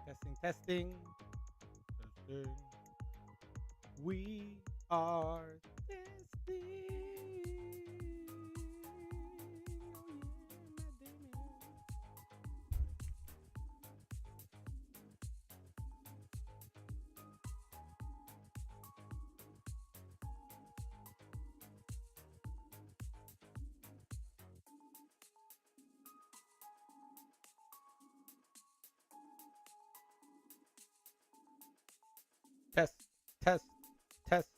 Testing, testing, testing. We are testing. Test, test, test,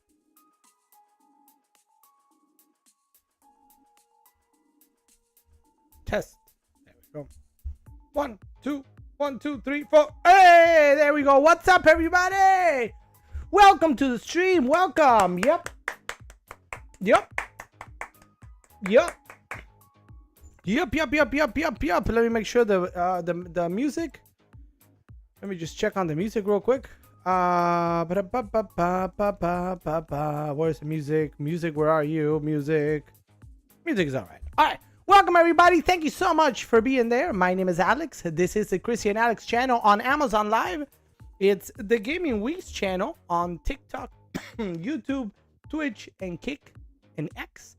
test. There we go. One, two, one, two, three, four. Hey, there we go. What's up, everybody? Welcome to the stream. Welcome. Yep. Yep. Yep. Yep. Let me make sure the music. Let me just check on the music real quick. Where's the music? Music, where are you? Music is all right. All right. Welcome, everybody. Thank you so much for being there. My name is Alex. This is the Christian Alex channel on Amazon Live. It's the Gaming Weeks channel on TikTok, YouTube, Twitch, and Kick, and X.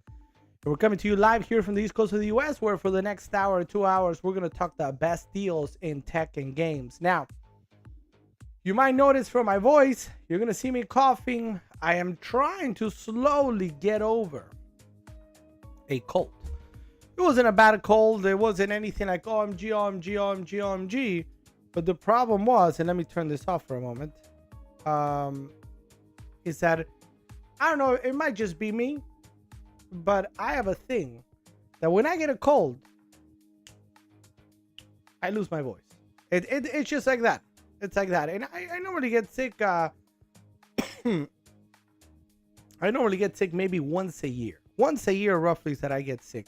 And we're coming to you live here from the East Coast of the US, where for the next hour or 2 hours, we're going to talk the best deals in tech and games. Now, you might notice from my voice, you're going to see me coughing. I am trying to slowly get over a cold. It wasn't a bad cold. It wasn't anything like OMG. But the problem was, and let me turn this off for a moment, is that, I don't know, it might just be me, but I have a thing that when I get a cold, I lose my voice. It's just like that. It's like that. And I normally get sick, I normally get sick maybe once a year. Once a year, roughly, is that I get sick.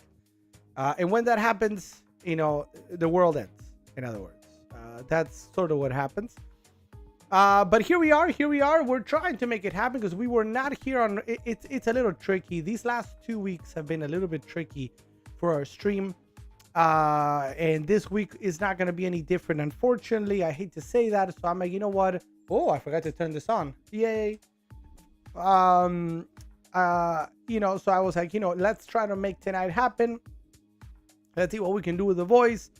And when that happens, you know, the world ends, in other words. That's sort of what happens. But here we are. We're trying to make it happen because we were not here on... It's a little tricky. These last 2 weeks have been a little bit tricky for our stream. And this week is not going to be any different, unfortunately. I hate to say that. So I'm like, you know what? Oh, I forgot to turn this on. Yay. You know, so I was like, you know, let's try to make tonight happen. Let's see what we can do with the voice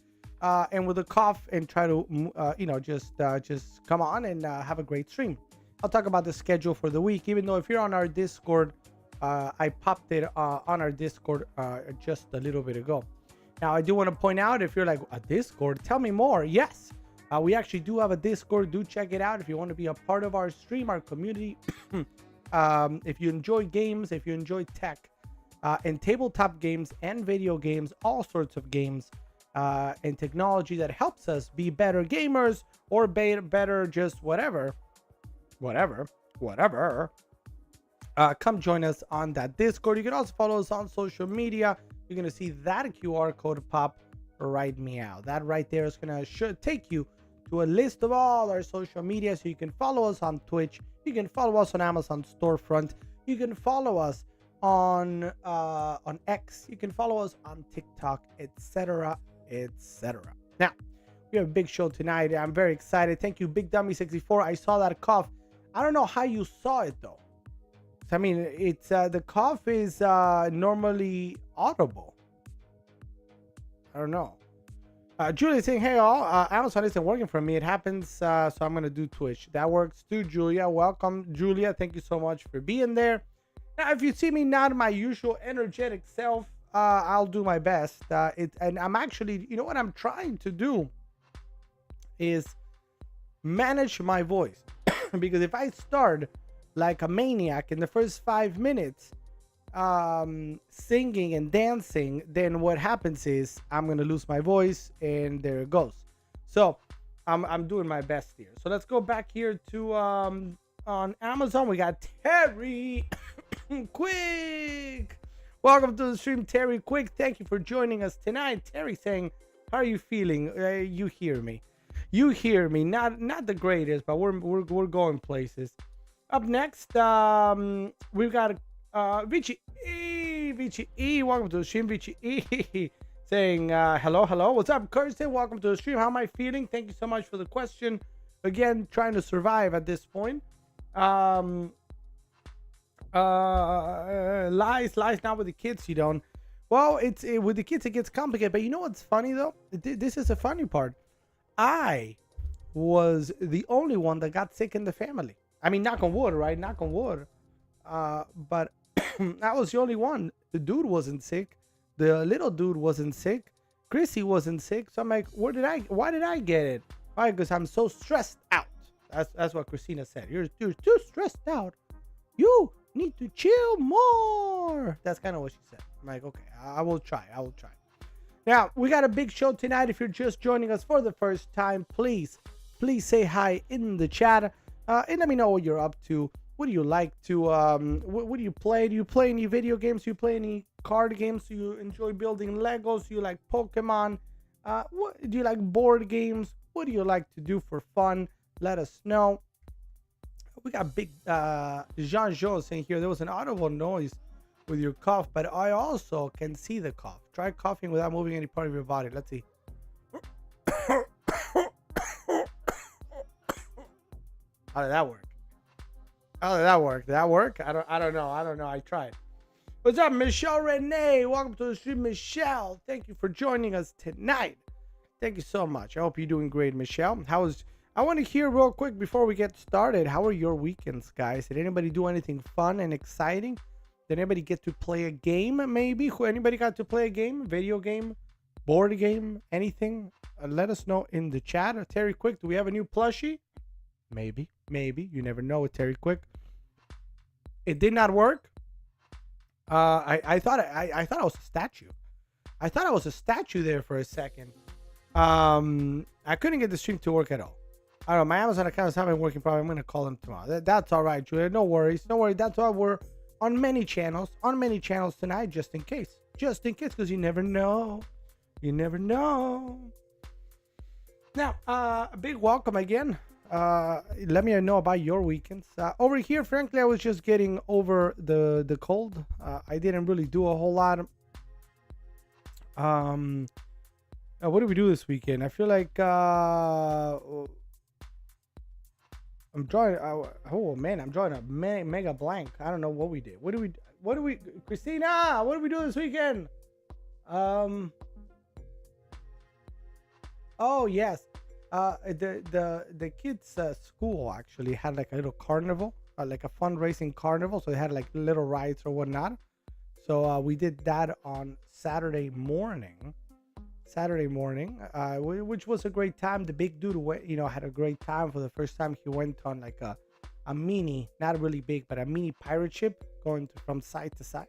and with the cough, and try to, you know, just come on and have a great stream. I'll talk about the schedule for the week, even though if you're on our Discord, I popped it on our Discord just a little bit ago. Now, I do want to point out, if you're like, a Discord, tell me more. Yes, we actually do have a Discord. Do check it out if you want to be a part of our stream, our community. If you enjoy games, if you enjoy tech, and tabletop games and video games, all sorts of games and technology that helps us be better gamers or better just whatever. Come join us on that Discord. You can also follow us on social media. You're going to see that QR code pop right meow. That right there is going to take you to a list of all our social media. So you can follow us on Twitch. You can follow us on Amazon Storefront. You can follow us on X. You can follow us on TikTok, etc. Now, we have a big show tonight. I'm very excited. Thank you, Big Dummy 64. I saw that cough. I don't know how you saw it though. I mean, it's the cough is normally audible. I don't know. Julia saying, hey all, Amazon isn't working for me. It happens, so I'm gonna do Twitch. That works too, Julia. Welcome, Julia. Thank you so much for being there. Now, if you see me not my usual energetic self, I'll do my best. And I'm actually, you know what I'm trying to do is manage my voice. Because if I start like a maniac in the first 5 minutes, singing and dancing, then what happens is I'm gonna lose my voice, and there it goes. So I'm doing my best here. So let's go back here to on Amazon. We got Terry Quick. Welcome to the stream, Terry Quick. Thank you for joining us tonight. Terry saying, how are you feeling? You hear me. Not the greatest, but we're going places. Up next, we've got Vici E. Welcome to the stream, Vici E. Saying hello. What's up, Kirsten? Welcome to the stream. How am I feeling? Thank you so much for the question. again, trying to survive at this point. Lies now with the kids, you don't. Well, with the kids it gets complicated. But you know what's funny though? This is the funny part. I was the only one that got sick in the family. I mean, knock on wood, right? Knock on wood. But I was the only one. The dude wasn't sick. The little dude wasn't sick. Chrissy wasn't sick. So I'm like, why did I get it? Why? Because I'm so stressed out. That's what Christina said. You're too stressed out. You need to chill more. That's kind of what she said. I'm like, okay, I will try. Now, we got a big show tonight. If you're just joining us for the first time, please say hi in the chat. And let me know what you're up to. What do you like to, what do you play? Do you play any video games? Do you play any card games? Do you enjoy building Legos? Do you like Pokemon? What do you like board games? What do you like to do for fun? Let us know. We got big Jean-Jo saying here, there was an audible noise with your cough, but I also can see the cough. Try coughing without moving any part of your body. Let's see. How did that work? Did that work? I don't know. I tried. What's up, Michelle Renee? Welcome to the stream, Michelle. Thank you for joining us tonight. Thank you so much. I hope you're doing great, Michelle. I want to hear real quick before we get started, how are your weekends, guys? Did anybody do anything fun and exciting? Did anybody get to play a game, maybe? Anybody got to play a game? Video game? Board game? Anything? Let us know in the chat. Terry Quick, do we have a new plushie? Maybe. You never know with Terry Quick. It did not work. I thought I was a statue. I thought I was a statue there for a second. I couldn't get the stream to work at all. I don't know. My Amazon account is not been working. Probably I'm gonna call them tomorrow. That's all right, Julia. No worries. That's why we're on many channels tonight, just in case, because you never know. Now, a big welcome again. Let me know about your weekends. Over here, frankly, I was just getting over the cold. I didn't really do a whole lot. What did we do this weekend? I feel like I'm drawing. I'm drawing a mega blank. I don't know what we did. What do we? Christina, what did we do this weekend? Oh yes. The kids' school actually had like a little carnival, like a fundraising carnival. So they had like little rides or whatnot. So we did that on Saturday morning, which was a great time. The big dude, had a great time for the first time. He went on like a mini, not really big, but a mini pirate ship going from side to side.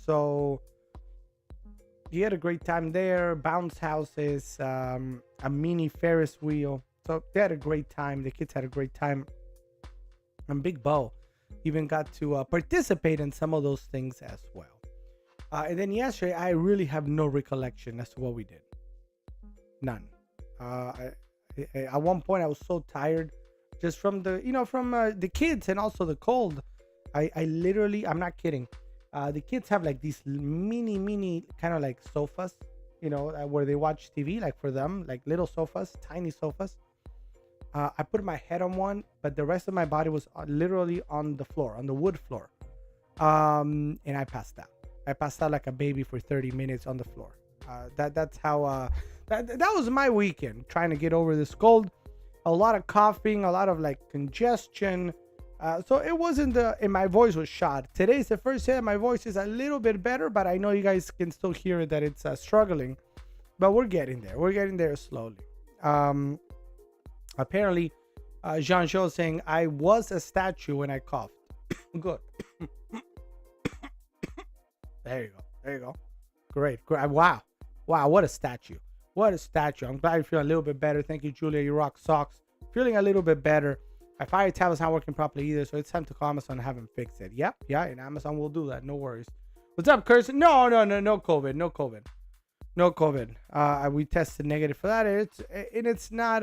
So he had a great time there. Bounce houses, a mini Ferris wheel. So they had a great time. The kids had a great time. And Big Bo even got to participate in some of those things as well. And then yesterday, I really have no recollection as to what we did. None. At one point, I was so tired just from the kids and also the cold. I literally, I'm not kidding. The kids have like these mini kind of like sofas, where they watch TV, like for them, like little sofas, tiny sofas. I put my head on one, but the rest of my body was literally on the floor, on the wood floor. And I passed out. I passed out like a baby for 30 minutes on the floor. That's how, that was my weekend, trying to get over this cold. A lot of coughing, a lot of like congestion. So it wasn't and my voice was shot. Today's the first day my voice is a little bit better, but I know you guys can still hear that it's struggling. But we're getting there. We're getting there slowly. Apparently, Jean-Jo saying, I was a statue when I coughed. Good. There you go. Great. Wow, what a statue. I'm glad you feel a little bit better. Thank you, Julia. You rock socks. Feeling a little bit better. My Fire tab is not working properly either, so it's time to call Amazon and have them fix it. Yep, yeah, and Amazon will do that. No worries. What's up, Kirsten? No COVID. No COVID. We tested negative for that. It's not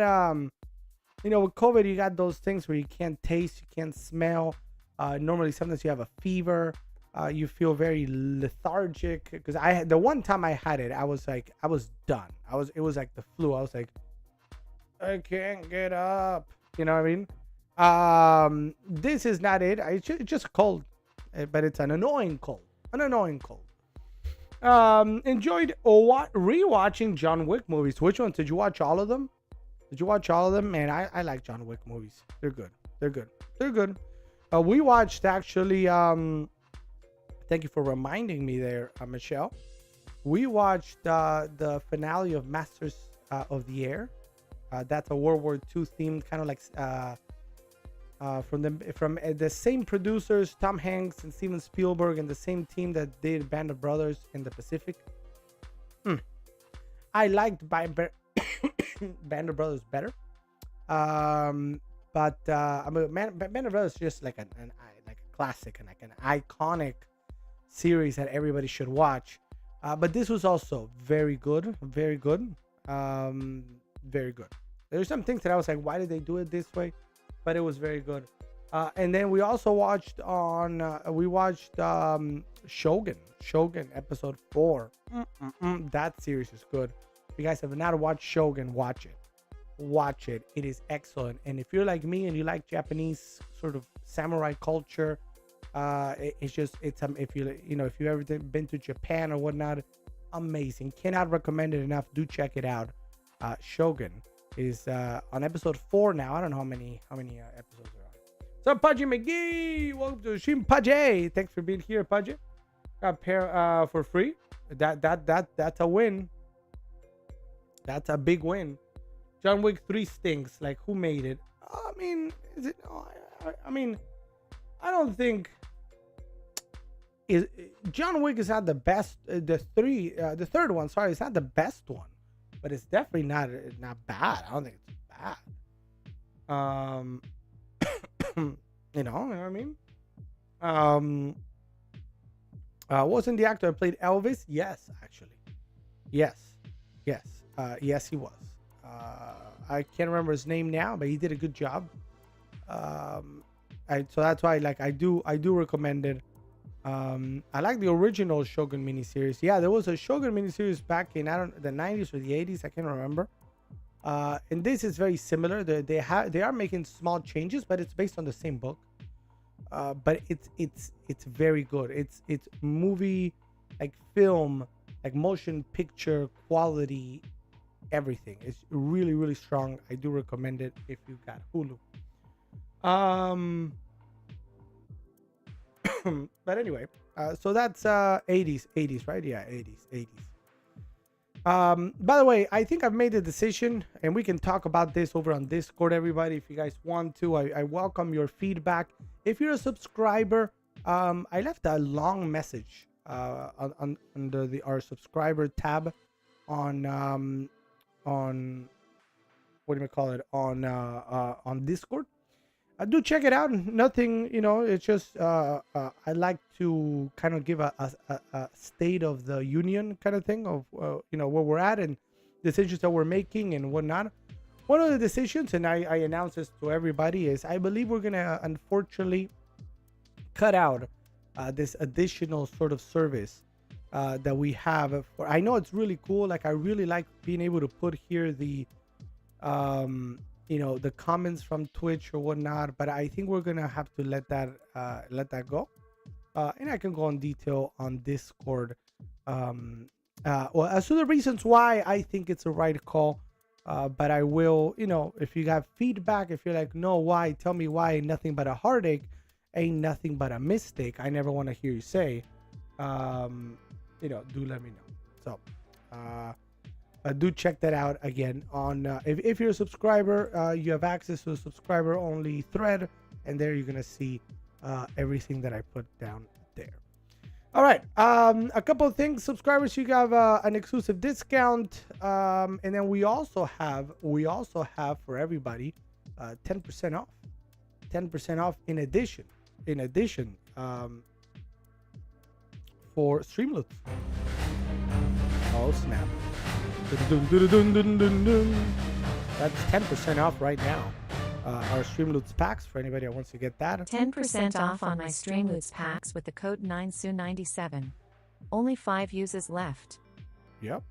with COVID, you got those things where you can't taste, you can't smell. Normally, sometimes you have a fever. You feel very lethargic because the one time I had it, I was like, I was done. It was like the flu. I was like, I can't get up. You know what I mean? This is not it. It's just a cold, but it's an annoying cold. An annoying cold. Enjoyed rewatching John Wick movies. Which ones? Did you watch all of them? Did you watch all of them? Man, I like John Wick movies. They're good. They're good. They're good. We watched actually. Thank you for reminding me there, Michelle. We watched the finale of Masters of the Air. That's a World War II themed, kind of like from the same producers, Tom Hanks and Steven Spielberg, and the same team that did Band of Brothers in the Pacific. I liked Band of Brothers better, but I mean, Band of Brothers is just like a classic and like an iconic series that everybody should watch. But this was also very good, very good, very good. There's some things that I was like, why did they do it this way? But it was very good. And then we also watched Shogun episode 4. That series is good. If you guys have not watched Shogun, watch it. It is excellent. And if you're like me and you like Japanese sort of samurai culture, if you've ever been to Japan or whatnot, amazing. Cannot recommend it enough. Do check it out. Shogun is on episode 4 now. I don't know how many episodes are on. So Pudgy McGee, welcome to Shin Pudgy. Thanks for being here, Pudgy. Got a pair for free. That's a win. That's a big win. John Wick 3 stinks. Like, who made it? I mean, is it? I mean, I don't think. John Wick is not the best. The third one. Sorry, it's not the best one, but it's definitely not bad. I don't think it's bad. You know what I mean? Wasn't the actor that played Elvis? Yes, actually. Yes, he was. I can't remember his name now, but he did a good job. So that's why, like, I do recommend it. I like the original Shogun miniseries. Yeah, there was a Shogun miniseries back in the 90s or the 80s. I can't remember. And this is very similar. They are making small changes, but it's based on the same book. But it's very good. It's movie, like film, like motion picture quality, everything. It's really, really strong. I do recommend it if you've got Hulu. But anyway, so that's 80s, right? Yeah, 80s. By the way, I think I've made a decision, and we can talk about this over on Discord, everybody, if you guys want to. I welcome your feedback. If you're a subscriber, I left a long message under our subscriber tab on what do you call it, on Discord. Do check it out. Nothing, it's just I like to kind of give a state of the union kind of thing of where we're at and decisions that we're making and whatnot. One of the decisions, and I announce this to everybody, is I believe we're gonna unfortunately cut out this additional sort of service that we have. I know it's really cool. Like, I really like being able to put here the the comments from Twitch or whatnot, but I think we're gonna have to let that go. And I can go in detail on Discord. As to the reasons why I think it's a right call. But I will, if you have feedback, if you're like, no, why? Tell me why. Ain't nothing but a heartache. Ain't nothing but a mistake. I never want to hear you say. Do let me know. So, do check that out again on if you're a subscriber. You have access to a subscriber only thread, and there you're gonna see everything that I put down there. All right, a couple of things. Subscribers, you have an exclusive discount, and then we also have for everybody 10% off. 10% off in addition for Streamloots. Oh snap. That's 10% off right now. our Streamloots packs for anybody that wants to get that. 10% off on my Streamloots packs with the code 9SU97. Only 5 uses left. Yep.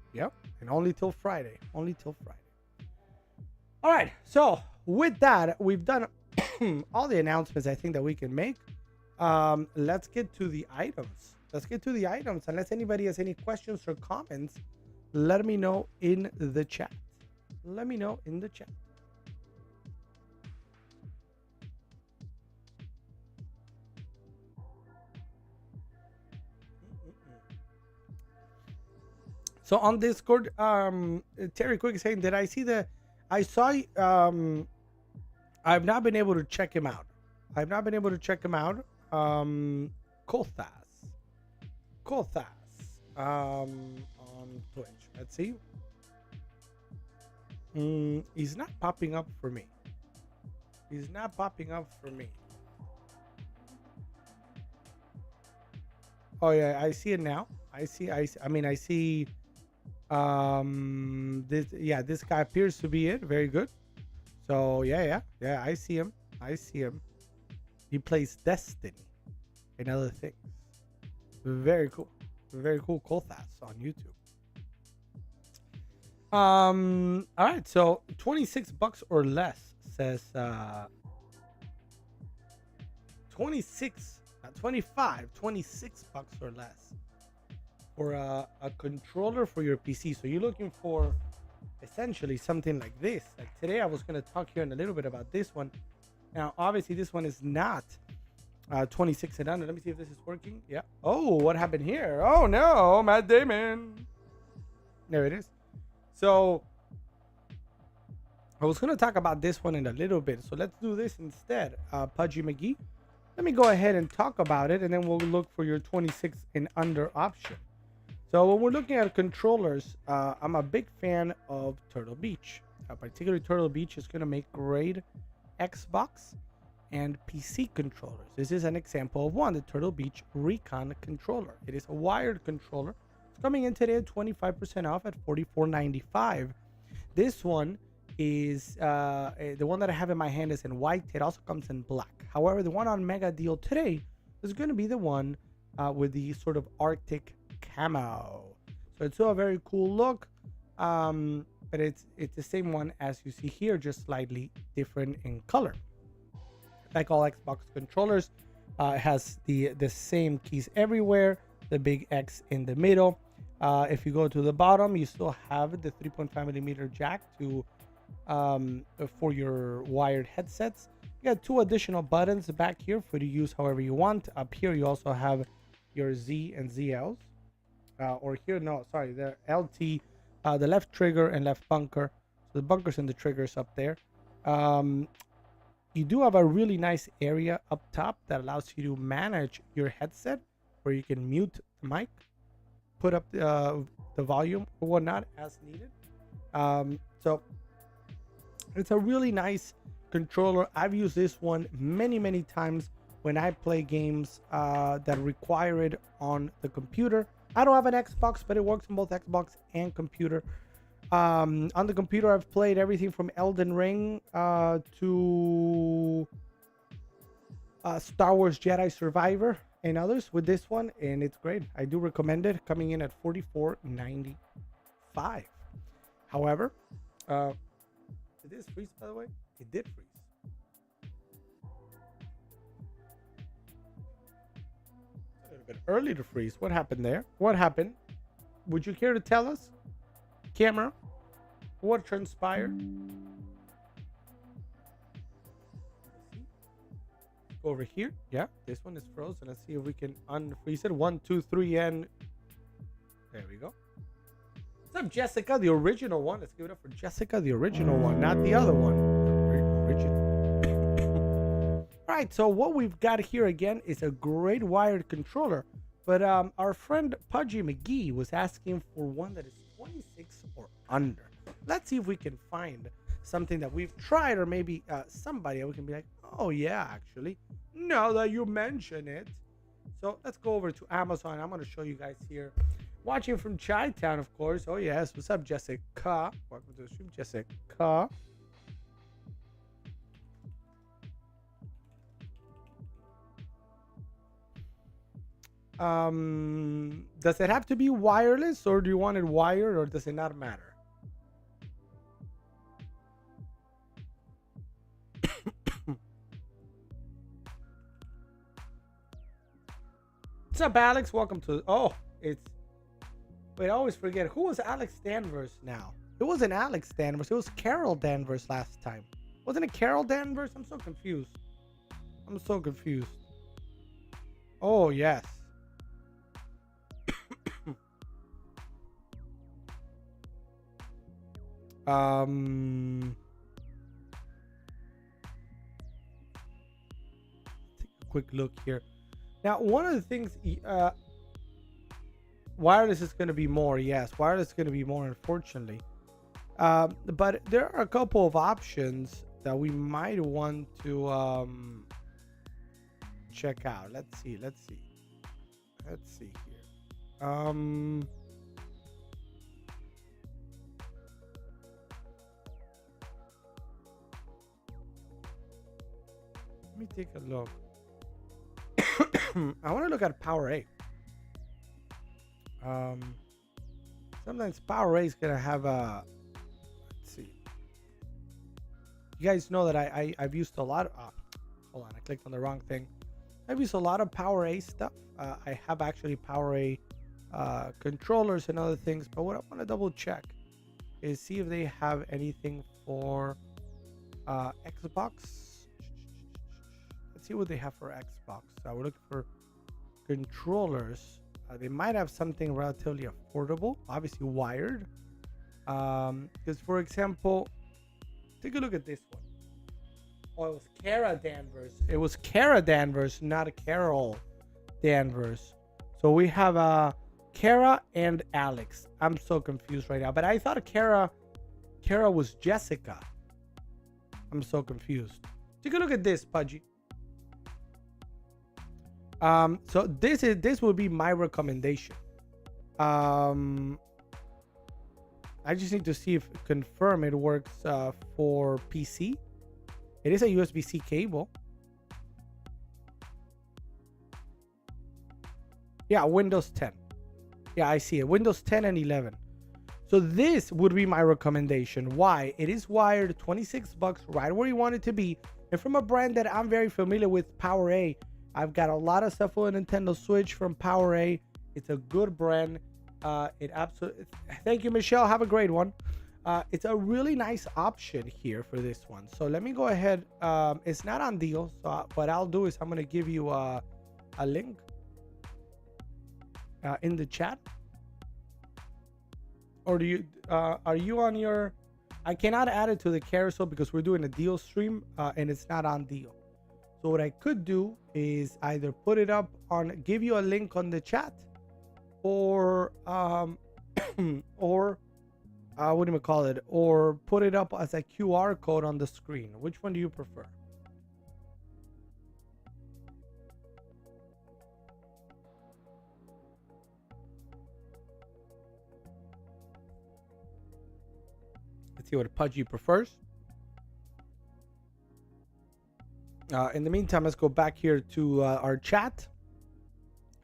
And only till Friday. All right. So with that, we've done all the announcements I think that we can make. Let's get to the items. Unless anybody has any questions or comments, let me know in the chat. So on Discord, Terry Quick is saying, I've not been able to check him out. Kothas on Twitch. Let's see. He's not popping up for me. Oh yeah, I see it now. I see this guy appears to be it. Very good. So yeah, I see him. He plays Destiny and other things. Very cool. Kothas on YouTube. All right, so $26 or less says 26, not 25, $26 or less for a controller for your PC. So you're looking for essentially something like this. Like today I was going to talk here in a little bit about this one. Now obviously this one is not 26 and under. Let me see if this is working. Yeah. Oh, what happened here? Oh no, Matt Damon. There it is. So I was going to talk about this one in a little bit. So let's do this instead. Pudgy McGee. Let me go ahead and talk about it, and then we'll look for your 26 and under option. So when we're looking at controllers, I'm a big fan of Turtle Beach. Particularly Turtle Beach is going to make great Xbox and PC controllers. This is an example of one, the Turtle Beach Recon controller. It is a wired controller. It's coming in today at 25% off at $44.95. This one is the one that I have in my hand is in white. It also comes in black. However, the one on Mega Deal today is going to be the one with the sort of Arctic camo. So it's still a very cool look, but it's the same one as you see here, just slightly different in color. Like all Xbox controllers, it has the same keys everywhere, the big X in the middle. If you go to the bottom, you still have the 3.5mm jack to for your wired headsets. You got 2 additional buttons back here for you to use however you want. Up here you also have your Z and ZLs, or here, no, sorry, the LT, the left trigger and left bunker. So the bunkers and the triggers up there. You do have a really nice area up top that allows you to manage your headset, where you can mute the mic, put up the volume or whatnot as needed. So it's a really nice controller. I've used this one many times when I play games that require it on the computer. I don't have an Xbox, but it works on both Xbox and computer. On the computer, I've played everything from Elden Ring to Star Wars Jedi Survivor and others with this one, and it's great. I do recommend it, coming in at $44.95. However, did this freeze, by the way? It did freeze. A little bit early to freeze. What happened there? What happened? Would you care to tell us, camera, what transpired? Go over here. Yeah, this one is frozen. Let's see if we can unfreeze it. 1, 2, 3, and there we go. What's up, Jessica? The original one. Let's give it up for Jessica, the original one, not the other one. Original. All right, so what we've got here again is a great wired controller, but our friend Pudgy McGee was asking for one that is 26 or under. Let's see if we can find something that we've tried, or maybe somebody we can be like, oh yeah, actually, now that you mention it. So let's go over to Amazon. I'm going to show you guys here. Watching from Chi-Town, of course. Oh yes, what's up, Jessica? Welcome to the stream, Jessica. Does it have to be wireless, or do you want it wired, or does it not matter? What's up, Alex? Welcome to. Oh, it's. Wait, I always forget. Who was Alex Danvers now? It wasn't Alex Danvers. It was Carol Danvers last time. Wasn't it Carol Danvers? I'm so confused. I'm so confused. Oh, yes. Take a quick look here. Now, one of the things, wireless is going to be more. Yes, wireless is going to be more, unfortunately. But there are a couple of options that we might want to check out. Let's see here. Let me take a look. I want to look at PowerA. Sometimes PowerA is gonna have a. Let's see. You guys know that I've used a lot of. Hold on, I clicked on the wrong thing. I've used a lot of PowerA stuff. I have actually PowerA controllers and other things, but what I want to double check is see if they have anything for Xbox. Let's see what they have for Xbox. We're looking for controllers. They might have something relatively affordable, obviously wired. Because, for example, take a look at this one. Oh, it was Kara Danvers. It was Kara Danvers, not Carol Danvers. So we have Kara and Alex. I'm so confused right now. But I thought Kara was Jessica. I'm so confused. Take a look at this, Pudgy. So this would be my recommendation. I just need to see if confirm it works for PC. It is a USB-C cable. Yeah, Windows 10. Yeah, I see it. Windows 10 and 11. So this would be my recommendation. Why? It is wired, $26, right where you want it to be, and from a brand that I'm very familiar with, PowerA. I've got a lot of stuff for a Nintendo Switch from PowerA. It's a good brand. It absolutely. Thank you, Michelle. Have a great one. It's a really nice option here for this one. So let me go ahead. It's not on deal. So what I'll do is I'm gonna give you a link in the chat. Or do you? Are you on your? I cannot add it to the carousel because we're doing a deal stream and it's not on deal. So what I could do is either put it up on, give you a link on the chat, or what do you call it? Or put it up as a QR code on the screen. Which one do you prefer? Let's see what Pudgy prefers. In the meantime, let's go back here to our chat.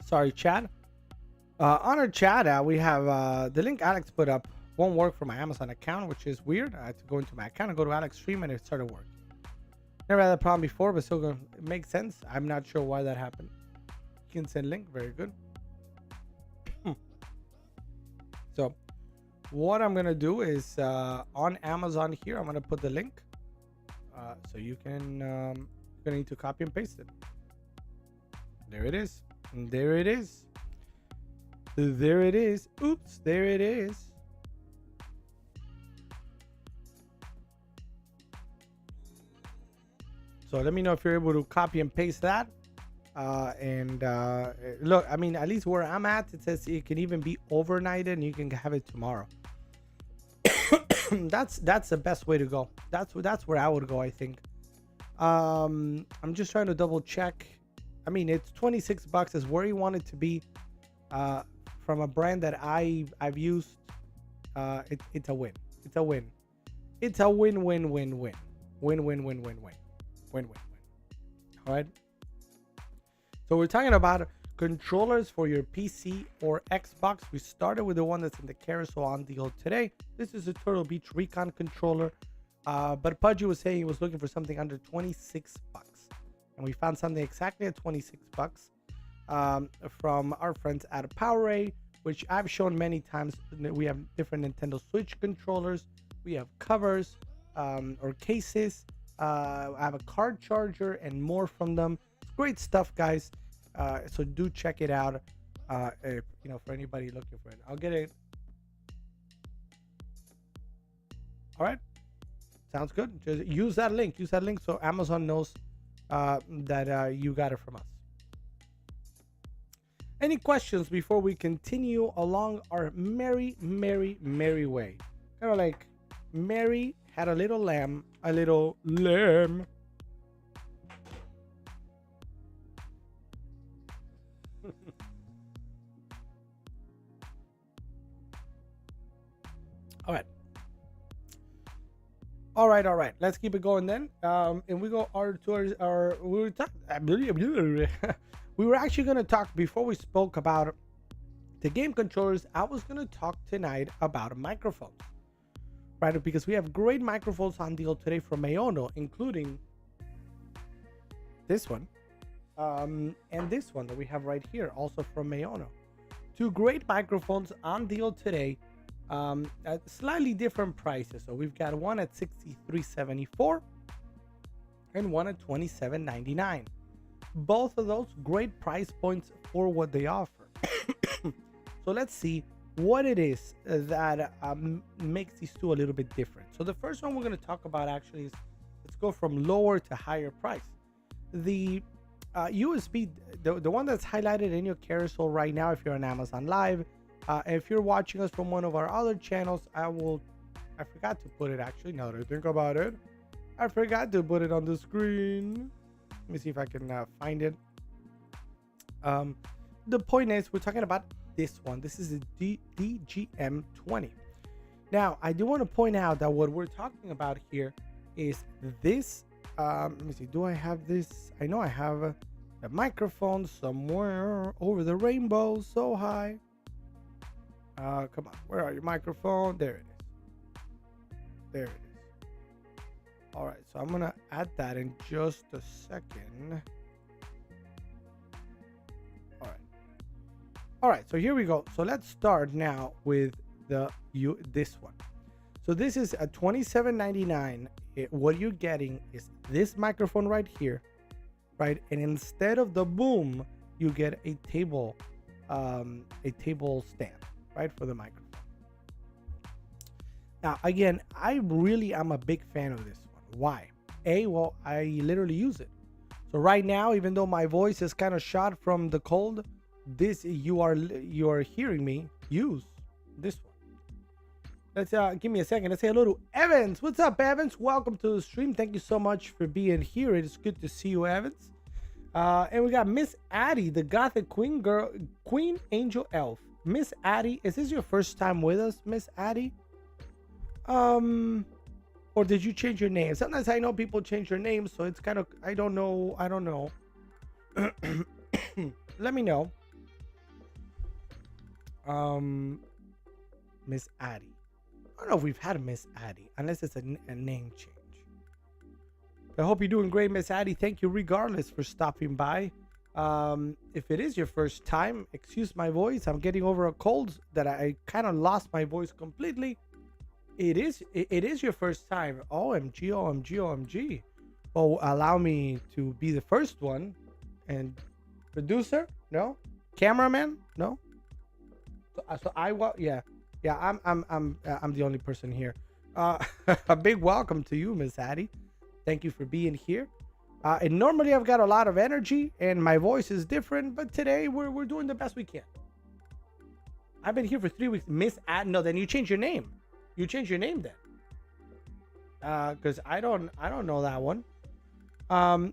Sorry, chat. On our chat, we have the link Alex put up. Won't work for my Amazon account, which is weird. I had to go into my account and go to Alex Stream, and it started working. Never had that problem before, but still gonna make sense. I'm not sure why that happened. You can send link. Very good. So what I'm gonna do is on Amazon here, I'm gonna put the link so you can. You're gonna need to copy and paste it. There it is. And there it is. There it is. Oops, there it is. So let me know if you're able to copy and paste that. Look, I mean, at least where I'm at, it says it can even be overnighted and you can have it tomorrow. That's the best way to go. That's where I would go, I think. I'm just trying to double check. I mean, it's $26 is where you want it to be. From a brand that I've used. It's a win. It's a win. It's a win-win-win-win. Win-win-win-win-win. Win-win-win. All right. So we're talking about controllers for your PC or Xbox. We started with the one that's in the carousel on deal today. This is a Turtle Beach Recon controller, but Pudgy was saying he was looking for something under 26 bucks, and we found something exactly at 26 bucks from our friends at PowerA, which I've shown many times. We have different Nintendo Switch controllers, we have covers or cases, I have a card charger and more from them. It's great stuff, guys. So do check it out. If, for anybody looking for it, I'll get it. All right, sounds good. Just use that link. Use that link so Amazon knows that you got it from us. Any questions before we continue along our merry way? Kind of like Mary had a little lamb, a little lamb. All right. Let's keep it going then. And we go we were actually going to talk before we spoke about the game controllers. I was going to talk tonight about microphones, right? Because we have great microphones on deal today from Maono, including this one, and this one that we have right here, also from Maono. Two great microphones on deal today. At slightly different prices. So we've got one at $63.74 and one at $27.99. Both of those great price points for what they offer. So let's see what it is that makes these two a little bit different. So the first one we're going to talk about actually is, let's go from lower to higher price. The USB, the one that's highlighted in your carousel right now, if you're on Amazon Live. If you're watching us from one of our other channels, I forgot to put it, actually, now that I think about it. I forgot to put it on the screen. Let me see if I can find it. The point is, we're talking about this one. This is a DGM20. Now, I do want to point out that what we're talking about here is this. Let me see. Do I have this? I know I have a microphone somewhere over the rainbow, so high. Come on, where are your microphone? There it is. All right, so I'm gonna add that in just a second. All right, so here we go. So let's start now with this one. So this is a $27.99. What you're getting is this microphone right here, right? And instead of the boom, you get a table stand, right, for the microphone. Now, again, I really am a big fan of this one. Why? Well, I literally use it. So right now, even though my voice is kind of shot from the cold, this you are hearing me use this one. Let's give me a second. Let's say hello to Evans. What's up, Evans? Welcome to the stream. Thank you so much for being here. It is good to see you, Evans. And we got Miss Addie, the Gothic Queen girl, Queen Angel Elf. Miss Addie, is this your first time with us, Miss Addie? Or did you change your name? Sometimes I know people change their names, so it's kind of, I don't know. Let me know. Miss Addie. I don't know if we've had a Miss Addie, unless it's a name change. I hope you're doing great, Miss Addie. Thank you regardless for stopping by. If it is your first time, excuse my voice. I'm getting over a cold that I kind of lost my voice completely. It is your first time. OMG. Oh, allow me to be the first one. And producer? No. Cameraman? No. So I'm the only person here. A big welcome to you, Miss Addie. Thank you for being here. And normally I've got a lot of energy and my voice is different, but today we're doing the best we can. I've been here for 3 weeks. Miss Addie. No, then you change your name. You change your name then. Because I don't know that one.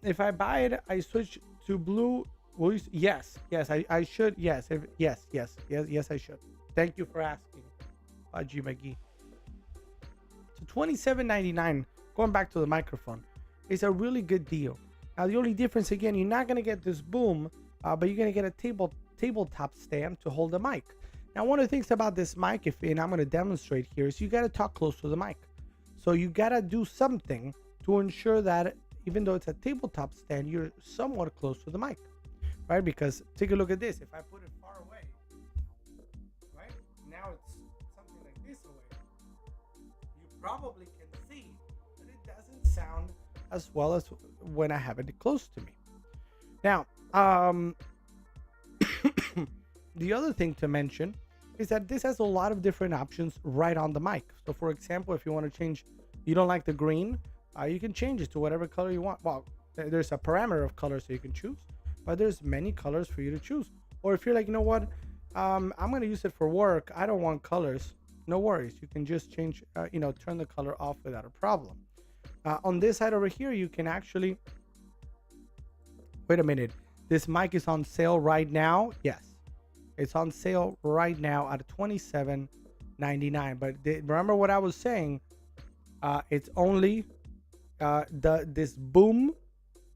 If I buy it, I switch to blue. Will you, yes, I should. Yes, yes, I should. Thank you for asking, G McGee. So $27.99. Going back to the microphone, it's a really good deal. Now the only difference, again, you're not gonna get this boom but you're gonna get a tabletop stand to hold the mic. Now, one of the things about this mic, and I'm gonna demonstrate here, is you gotta talk close to the mic. So you gotta do something to ensure that even though it's a tabletop stand, you're somewhat close to the mic, right? Because take a look at this. If I put it far away, right? Now it's something like this away. You probably can see that it doesn't sound as well as when I have it close to me. Now, the other thing to mention is that this has a lot of different options right on the mic. So for example, if you want to change, you don't like the green, you can change it to whatever color you want. Well, there's a parameter of colors so you can choose, but there's many colors for you to choose. Or if you're like, you know what, I'm going to use it for work, I don't want colors, no worries. You can just change, turn the color off without a problem. On this side over here, you can actually, wait a minute, this mic is on sale right now. Yes, it's on sale right now at $27.99. But remember what I was saying, it's only this boom,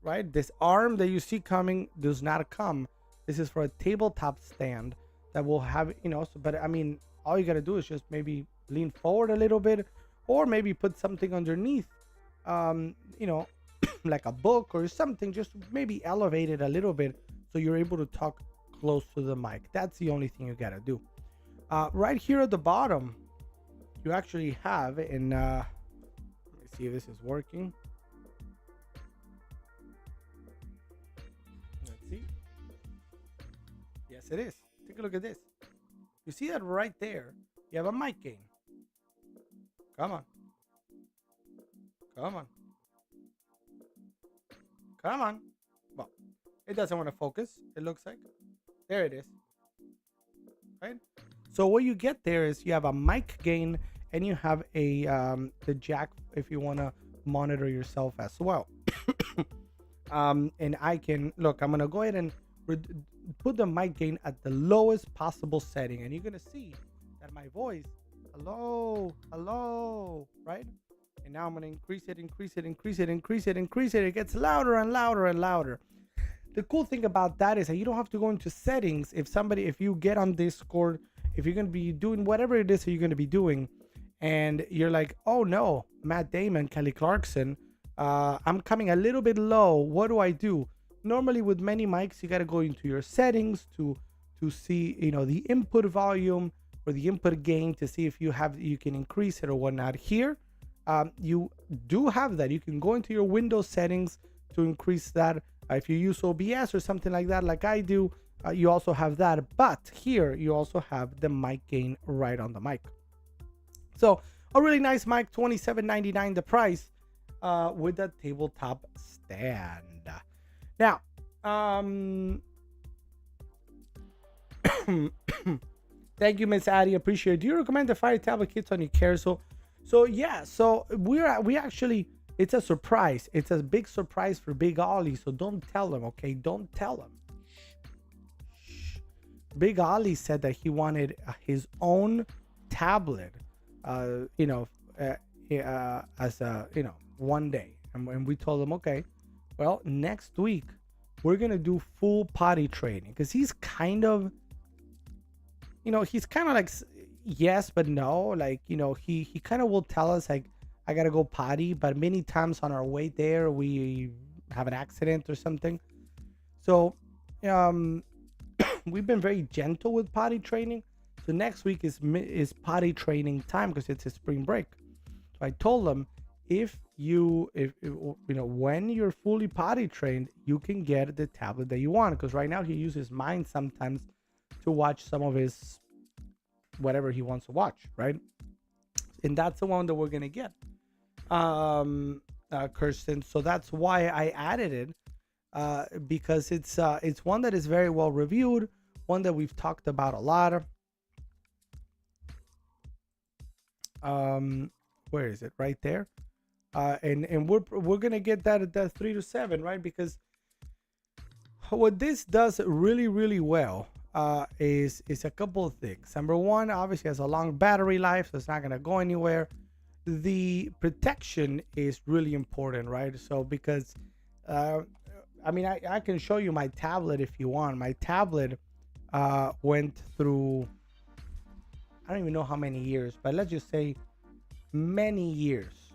right? This arm that you see coming does not come. This is for a tabletop stand that will have, but I mean, all you got to do is just maybe lean forward a little bit, or maybe put something underneath, like a book or something, just maybe elevate it a little bit so you're able to talk close to the mic. That's the only thing you got to do. Right here at the bottom, you actually have, and let me see if this is working. Let's see. Yes, it is. Take a look at this. You see that right there? You have a mic gain. Come on. Come on. Come on. Well, it doesn't want to focus, it looks like. There it is. Right? So what you get there is you have a mic gain and you have a the jack if you want to monitor yourself as well. And I can look, I'm gonna go ahead and put the mic gain at the lowest possible setting, and you're gonna see that my voice, hello, right? And now I'm gonna increase it. It gets louder and louder and louder. The cool thing about that is that you don't have to go into settings. If you get on Discord, if you're gonna be doing whatever it is that you're gonna be doing, and you're like, oh no, Matt Damon, Kelly Clarkson, I'm coming a little bit low. What do I do? Normally with many mics, you gotta go into your settings to see, the input volume or the input gain to see if you can increase it or whatnot. Here, you do have that. You can go into your Windows settings to increase that. If you use OBS or something like that, like I do, you also have that. But here, you also have the mic gain right on the mic. So a really nice mic, $27.99 the price, with a tabletop stand. Now, thank you, Miss Addie. Appreciate it. Do you recommend the Fire tablet kits on your carousel? So yeah, so we actually, it's a surprise. It's a big surprise for Big Ollie. So don't tell him, okay? Don't tell him. Shh. Big Ollie said that he wanted his own tablet, as a, one day, and we told him, okay, well, next week we're gonna do full potty training, because he's kind of like yes but no, like he kind of will tell us like, I gotta go potty, but many times on our way there we have an accident or something. So we've been very gentle with potty training. So next week is potty training time, because it's a spring break. So I told him, if when you're fully potty trained, you can get the tablet that you want, because right now he uses mine sometimes to watch some of his whatever he wants to watch, right? And that's the one that we're gonna get, Kirsten. So that's why I added it, because it's one that is very well reviewed, one that we've talked about a lot. Where is it? Right there. And we're gonna get that at that 3 to 7, right? Because what this does really, really well is a couple of things. Number one, obviously has a long battery life, so it's not gonna go anywhere. The protection is really important, right? So because I mean, I can show you my tablet if you want. My tablet went through, I don't even know how many years, but let's just say many years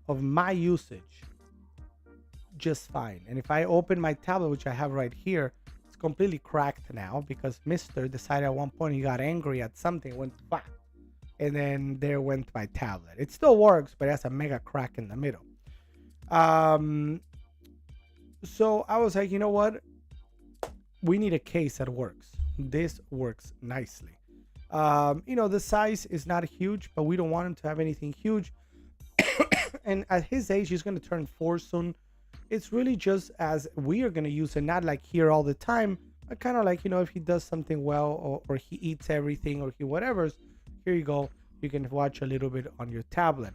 of my usage just fine. And if I open my tablet, which I have right here, it's completely cracked now because Mr. decided at one point he got angry at something, went bah, and then there went my tablet. It still works, but it has a mega crack in the middle. So I was like, you know what? We need a case that works. This works nicely. The size is not huge, but we don't want him to have anything huge. And at his age, he's going to turn 4 soon. It's really just as we are going to use it, not like here all the time, but kind of like, if he does something well or he eats everything or he whatever's, here you go. You can watch a little bit on your tablet.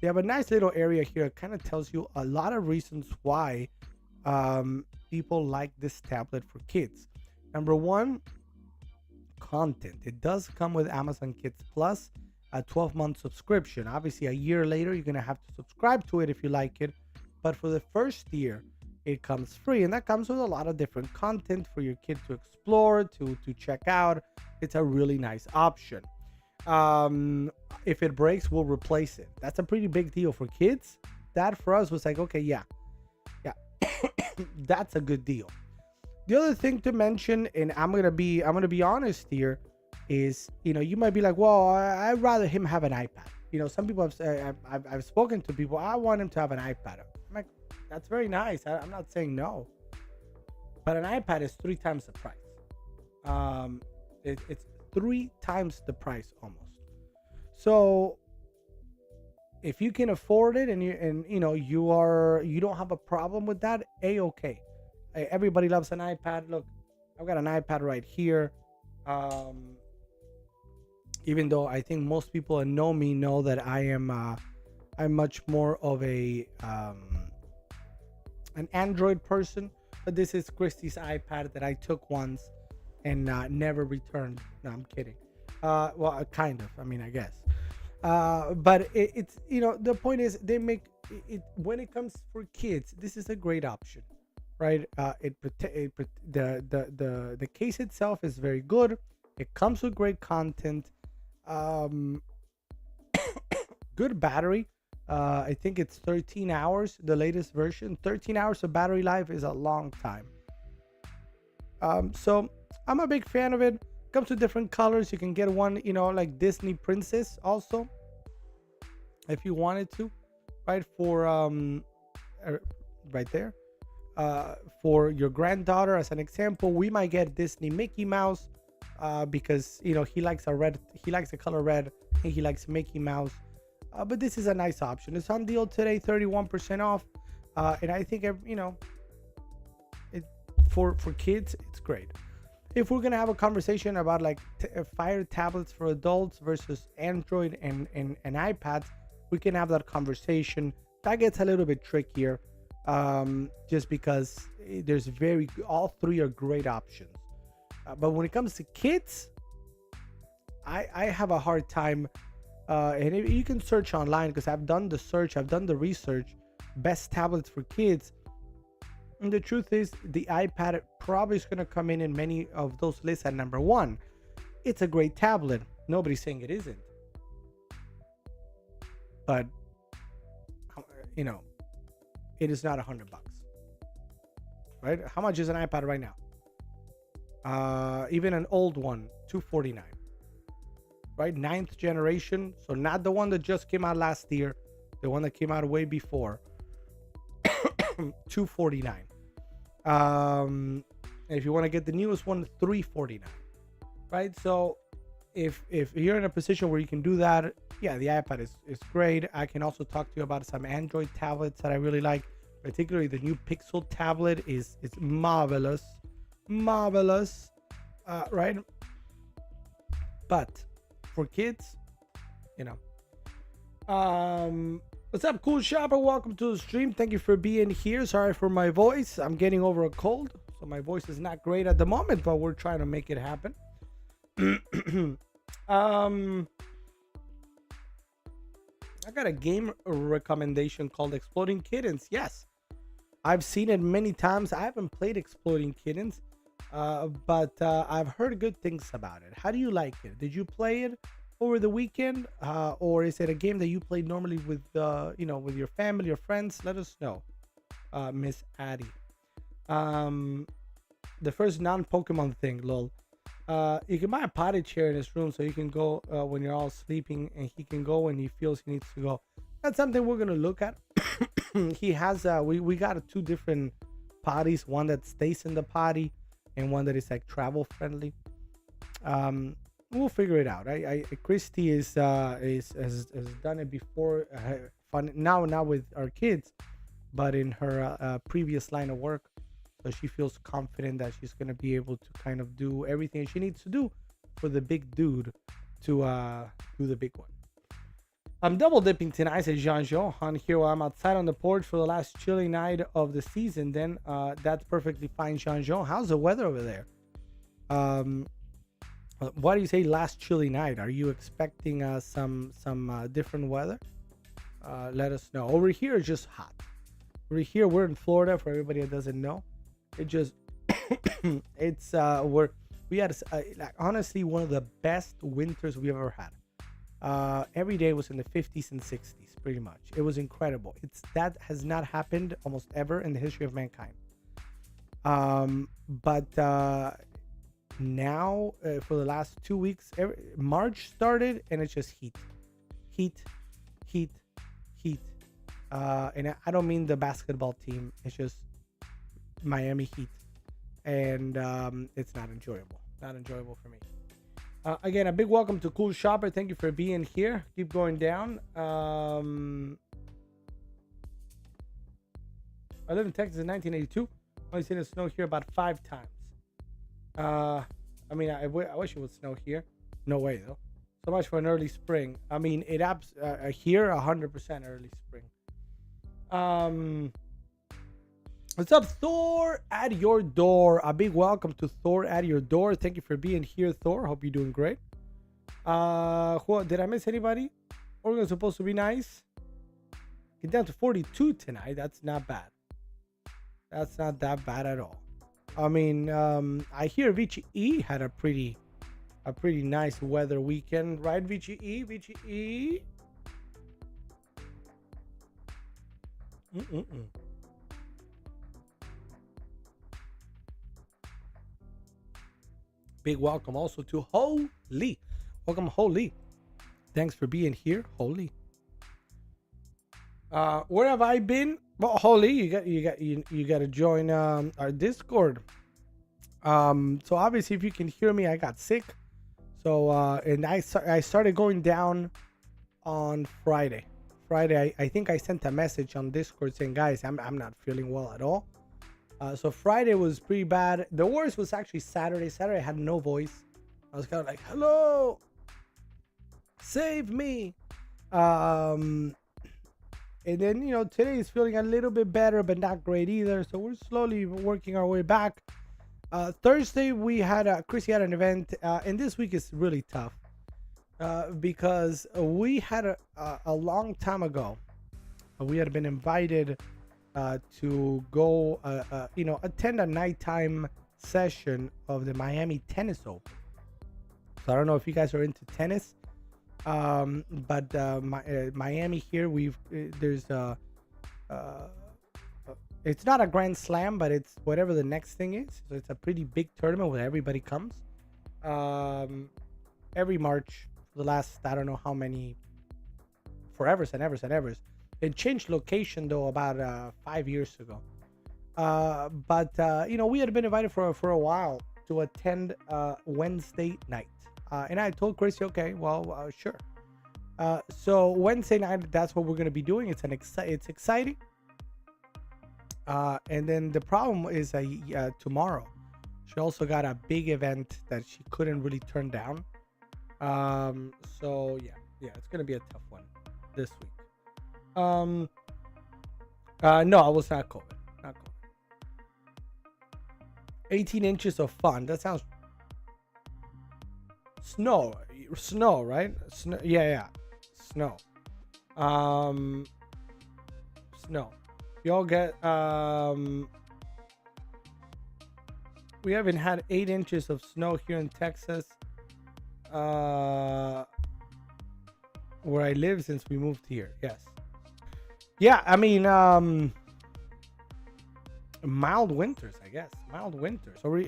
They have a nice little area here. It kind of tells you a lot of reasons why people like this tablet for kids. Number one, content. It does come with Amazon Kids Plus, a 12-month subscription. Obviously, a year later, you're going to have to subscribe to it if you like it. But for the first year, it comes free. And that comes with a lot of different content for your kid to explore, to check out. It's a really nice option. If it breaks, we'll replace it. That's a pretty big deal for kids. That for us was like, okay, yeah, that's a good deal. The other thing to mention, and I'm gonna be honest here, is you might be like, well, I'd rather him have an iPad. Some people I've spoken to people. I want him to have an iPad. I'm like, that's very nice. I'm not saying no, but an iPad is 3 times the price. It's 3 times the price almost. So if you can afford it and you don't have a problem with that, okay. Everybody loves an iPad. Look, I've got an iPad right here. Even though I think most people that know me know that I'm much more of an Android person, but this is Christy's iPad that I took once and never returned. No, I'm kidding. Well, kind of. I mean, I guess. But it's the point is they make it when it comes for kids. This is a great option, right? The case itself is very good. It comes with great content. Good battery. I think it's 13 hours, the latest version. 13 hours of battery life is a long time. So I'm a big fan of it. Comes with different colors. You can get one, like Disney Princess also, if you wanted to, right? For right there. For your granddaughter, as an example, we might get Disney Mickey Mouse. Because he likes the color red, and he likes Mickey Mouse. But this is a nice option. It's on deal today, 31% off. And I think for kids, it's great. If we're gonna have a conversation about like Fire tablets for adults versus Android and iPads, we can have that conversation. That gets a little bit trickier, just because all 3 are great options. But when it comes to kids, I have a hard time. And you can search online, because I've done the search, I've done the research, best tablets for kids. And the truth is, the iPad probably is going to come in many of those lists at number 1. It's a great tablet. Nobody's saying it isn't. But, it is not $100. Right? How much is an iPad right now? Even an old one, $249, right? 9th generation, so not the one that just came out last year, the one that came out way before. $249. If you want to get the newest one, $349, right? So if you're in a position where you can do that, yeah, the iPad is great. I can also talk to you about some Android tablets that I really like, particularly the new Pixel tablet is marvelous, right? But for kids, what's up, cool shopper? Welcome to the stream. Thank you for being here. Sorry for my voice. I'm getting over a cold, so my voice is not great at the moment, but we're trying to make it happen. I got a game recommendation called Exploding Kittens. Yes, I've seen it many times. I haven't played Exploding Kittens, but I've heard good things about it. How do you like it? Did you play it over the weekend, or is it a game that you play normally with, with your family or friends? Let us know, Miss Addie. Um, the first non-Pokemon thing, lol. You can buy a potty chair in his room so you can go when you're all sleeping, and he can go when he feels he needs to go. That's something we're gonna look at. He has we got two different potties, one that stays in the potty and one that is like travel friendly. We'll figure it out. Christy has done it before, fun now with our kids, but in her previous line of work, so she feels confident that she's gonna be able to kind of do everything she needs to do for the big dude to do the big one. I'm double dipping tonight, says Jean-Jo. On here while I'm outside on the porch for the last chilly night of the season. Then that's perfectly fine, Jean-Jo. How's the weather over there? Why do you say last chilly night? Are you expecting some different weather? Let us know. Over here it's just hot. Over here we're in Florida. For everybody that doesn't know, it just it's we had like, honestly one of the best winters we've ever had. Every day was in the 50s and 60s, pretty much. It was incredible. That has not happened almost ever in the history of mankind. But now for the last 2 weeks, March started and it's just heat. And I don't mean the basketball team. It's just Miami Heat, and it's not enjoyable. Not enjoyable for me. Again, a big welcome to Cool Shopper. Thank you for being here. Keep going down. I lived in Texas in 1982. Only seen it snow here about 5 times. I mean, I wish it would snow here. No way, though. So much for an early spring. I mean, here, 100% early spring. What's up, Thor at your door? A big welcome to Thor at your door. Thank you for being here, Thor. Hope you're doing great. Did I miss anybody? Oregon's supposed to be nice. Get down to 42 tonight. That's not bad. That's not that bad at all. I mean, I hear Vichy E had a pretty nice weather weekend, right, Vichy E? Vichy E? Big welcome also to Holy. Welcome, Holy. Thanks for being here, Holy. Where have I been? Well, Holy, you got to join our Discord. So obviously, if you can hear me, I got sick. So and I started going down on Friday. I think I sent a message on Discord saying, guys, I'm not feeling well at all. So Friday was pretty bad. The worst was actually Saturday. Saturday I had no voice. I was kind of like, hello, save me. And then, today is feeling a little bit better, but not great either. So we're slowly working our way back. Thursday Chrissy had an event, and this week is really tough because we had a long time ago, we had been invited to go, attend a nighttime session of the Miami Tennis Open. So I don't know if you guys are into tennis, but Miami here, it's not a Grand Slam, but it's whatever the next thing is. So it's a pretty big tournament where everybody comes. Every March for the last, I don't know how many, forevers and evers. It changed location though about 5 years ago. But we had been invited for a while to attend Wednesday night. And I told Chrissy, okay, well, sure. So Wednesday night, that's what we're going to be doing. It's exciting. And then the problem is tomorrow she also got a big event that she couldn't really turn down. So yeah, it's going to be a tough one this week. No, I was not COVID. 18 inches of fun. That sounds snow, right? Snow, yeah. Snow. Snow. Y'all get we haven't had 8 inches of snow here in Texas, where I live since we moved here. Yes. Yeah, I mean, mild winters, I guess. Mild winters. So we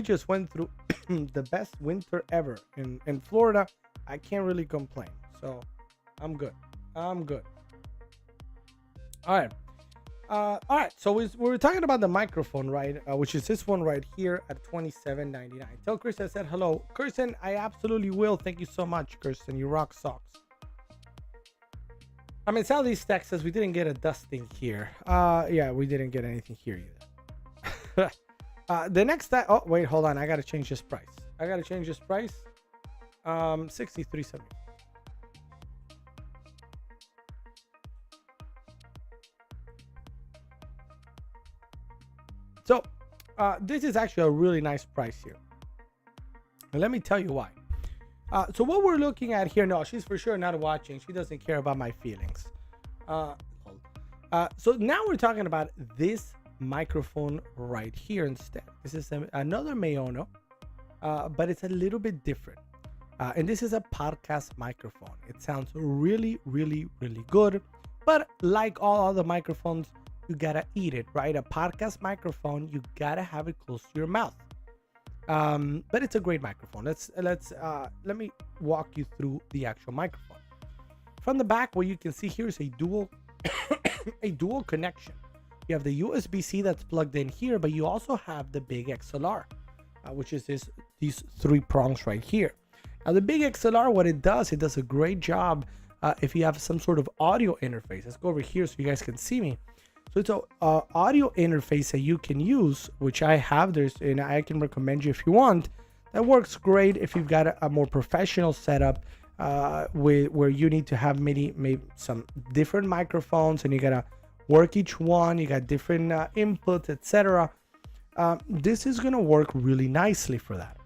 just went through the best winter ever in Florida. I can't really complain. So I'm good. I'm good. All right. All right. So we were talking about the microphone, right? Which is this one right here at $27.99. Tell Kristen I said hello. Kirsten, I absolutely will. Thank you so much, Kirsten. You rock socks. I mean, Southeast Texas, we didn't get a dusting here. Yeah, we didn't get anything here either. The next time, oh wait, hold on. I gotta change this price. 63.70. So, this is actually a really nice price here. And let me tell you why. So what we're looking at here, no, she's for sure not watching. She doesn't care about my feelings. So now we're talking about this microphone right here instead. This is another Maono, but it's a little bit different. And this is a podcast microphone. It sounds really, really, really good. But like all other microphones, you gotta eat it, right? A podcast microphone, you gotta have it close to your mouth. But it's a great microphone. Let me walk you through the actual microphone. From the back, what you can see here is a dual a dual connection. You have the USB-C that's plugged in here, but you also have the big XLR, which is these 3 prongs right here. Now the big XLR, what it does a great job if you have some sort of audio interface. Let's go over here so you guys can see me. So it's an audio interface that you can use, which I have. And I can recommend you if you want. That works great if you've got a more professional setup where you need to have maybe some different microphones and you gotta work each one. You got different inputs, etc. This is gonna work really nicely for that.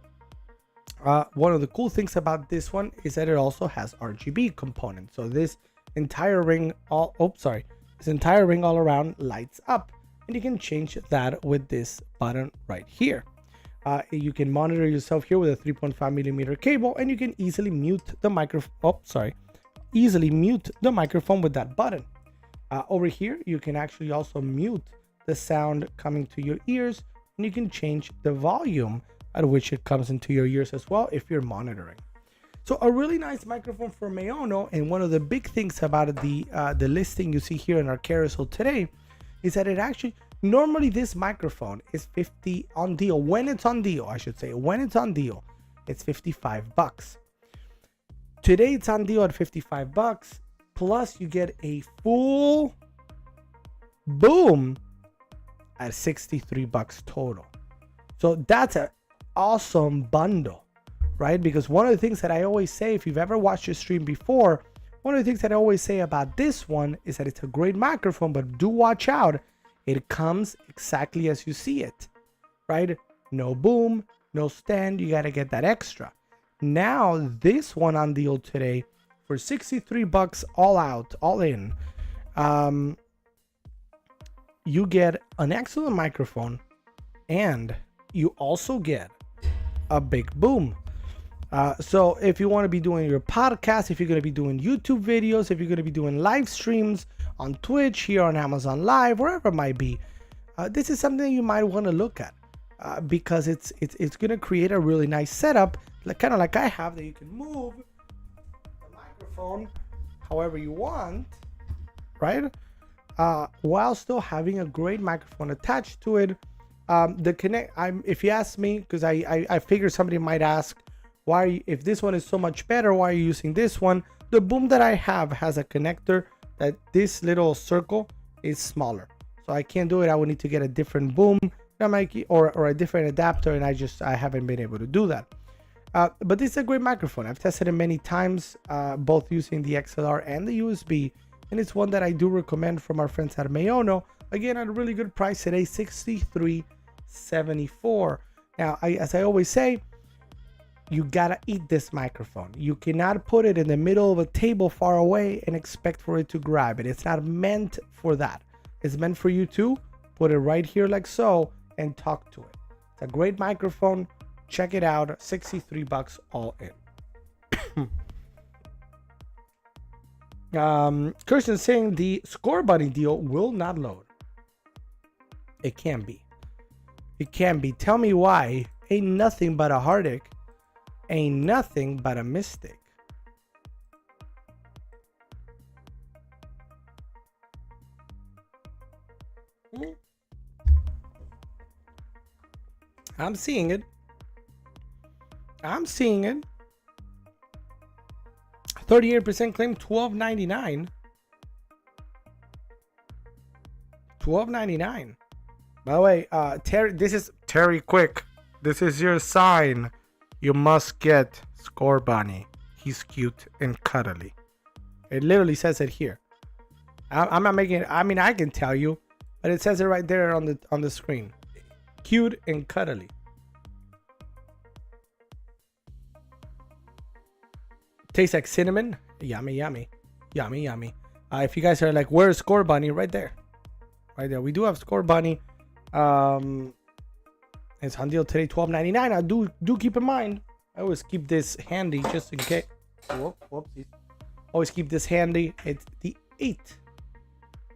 One of the cool things about this one is that it also has RGB components. So this entire ring all around lights up, and you can change that with this button right here. You can monitor yourself here with a 3.5 millimeter cable, and you can easily mute the microphone. Easily mute the microphone with that button. Over here, you can actually also mute the sound coming to your ears, and you can change the volume at which it comes into your ears as well if you're monitoring. So a really nice microphone for Maono, and one of the big things about the listing you see here in our carousel today is that it actually, normally this microphone is $50 on deal. When it's on deal, I should say, when it's on deal, it's $55. Today it's on deal at $55, plus you get a full boom at $63 total. So that's an awesome bundle. Right? Because one of the things that I always say, if you've ever watched a stream before, one of the things that I always say about this one is that it's a great microphone, but do watch out. It comes exactly as you see it, right? No boom, no stand. You got to get that extra. Now, this one on deal today for $63 all out, all in, you get an excellent microphone, and you also get a big boom. So if you want to be doing your podcast, if you're going to be doing YouTube videos, if you're going to be doing live streams on Twitch, here on Amazon Live, wherever it might be, this is something you might want to look at because it's going to create a really nice setup, kind of like I have, that you can move the microphone however you want, right? While still having a great microphone attached to it. If you ask me, because I figure somebody might ask, if this one is so much better, why are you using this one? The boom that I have has a connector that this little circle is smaller, so I can't do it. I would need to get a different boom or a different adapter, and I haven't been able to do that. But this is a great microphone. I've tested it many times, both using the XLR and the USB, and it's one that I do recommend from our friends at Maono. Again, at a really good price today, $63.74. Now, as I always say, you gotta eat this microphone. You cannot put it in the middle of a table far away and expect for it to grab it. It's not meant for that. It's meant for you to put it right here like so and talk to it. It's a great microphone. Check it out. $63 all in. Kirsten saying the Score Bunny deal will not load. It can be. It can be. Tell me why. Ain't nothing but a heartache. Ain't nothing but a mistake. I'm seeing it. I'm seeing it. 38% claim $12.99. $12.99. By the way, Terry, this is Terry Quick. This is your sign. You must get Score Bunny. He's cute and cuddly. It literally says it here. I'm not making it. I mean, I can tell you, but it says it right there on the screen. Cute and cuddly. Tastes like cinnamon. Yummy, yummy, yummy, yummy. If you guys are like, where's Score Bunny? Right there, right there. We do have Score Bunny. It's on deal today, $12.99. I do keep in mind. I always keep this handy just in case. Whoopsies. Always keep this handy. It's the 8.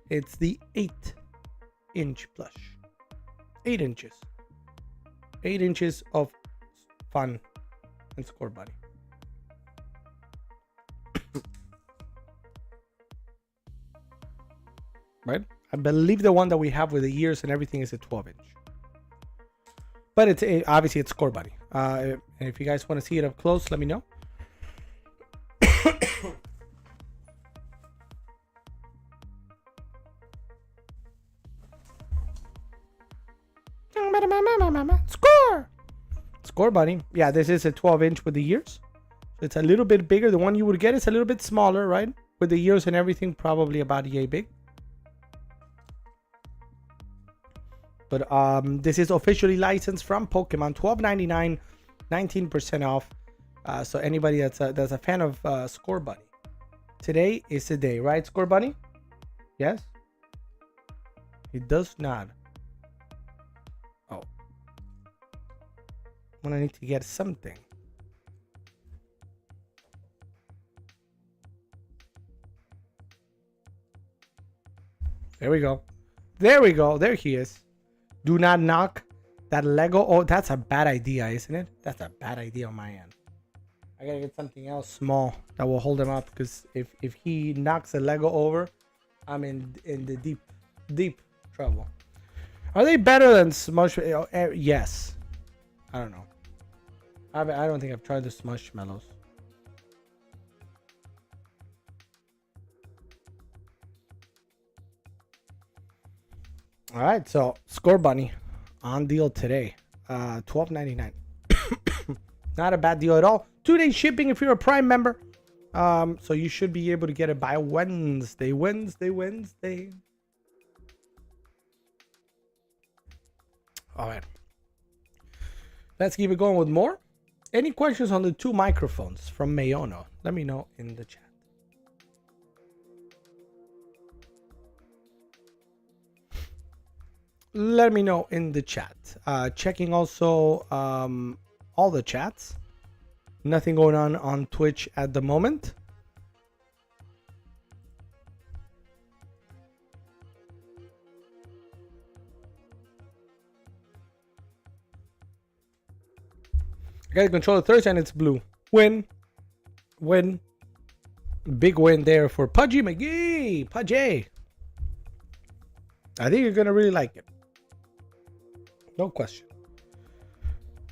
It's the 8-inch plush. 8 inches. 8 inches of fun and Score Bunny. Right? I believe the one that we have with the ears and everything is a 12-inch. But it's obviously it's Score Bunny. And if you guys want to see it up close, let me know. Score! Score Bunny. Yeah, this is a 12-inch with the ears. So it's a little bit bigger. The one you would get is a little bit smaller, right? With the ears and everything, probably about yay big. But this is officially licensed from Pokemon. $12.99, 19% off. So anybody that's a fan of Score Bunny, today is the day, right? Score Bunny? Yes. It does not. Oh, when I need to get something. There we go. There we go. There he is. Do not knock that Lego. Oh, that's a bad idea, isn't it? That's a bad idea on my end. I gotta get something else small that will hold him up, because if he knocks a Lego over, I'm in the deep trouble. Are they better than Smush? Yes. I don't know. I don't think I've tried the Smushmallows. All right, so Score Bunny on deal today, $12.99. Not a bad deal at all. 2-day shipping if you're a Prime member. So you should be able to get it by Wednesday. All right, let's keep it going with more. Any questions on the 2 microphones from Mayono? Let me know in the chat. Let me know in the chat. Checking also all the chats. Nothing going on Twitch at the moment. I got to control the Thursday and it's blue. Win. Big win there for Pudgy McGee. Pudgy. I think you're going to really like it. No question.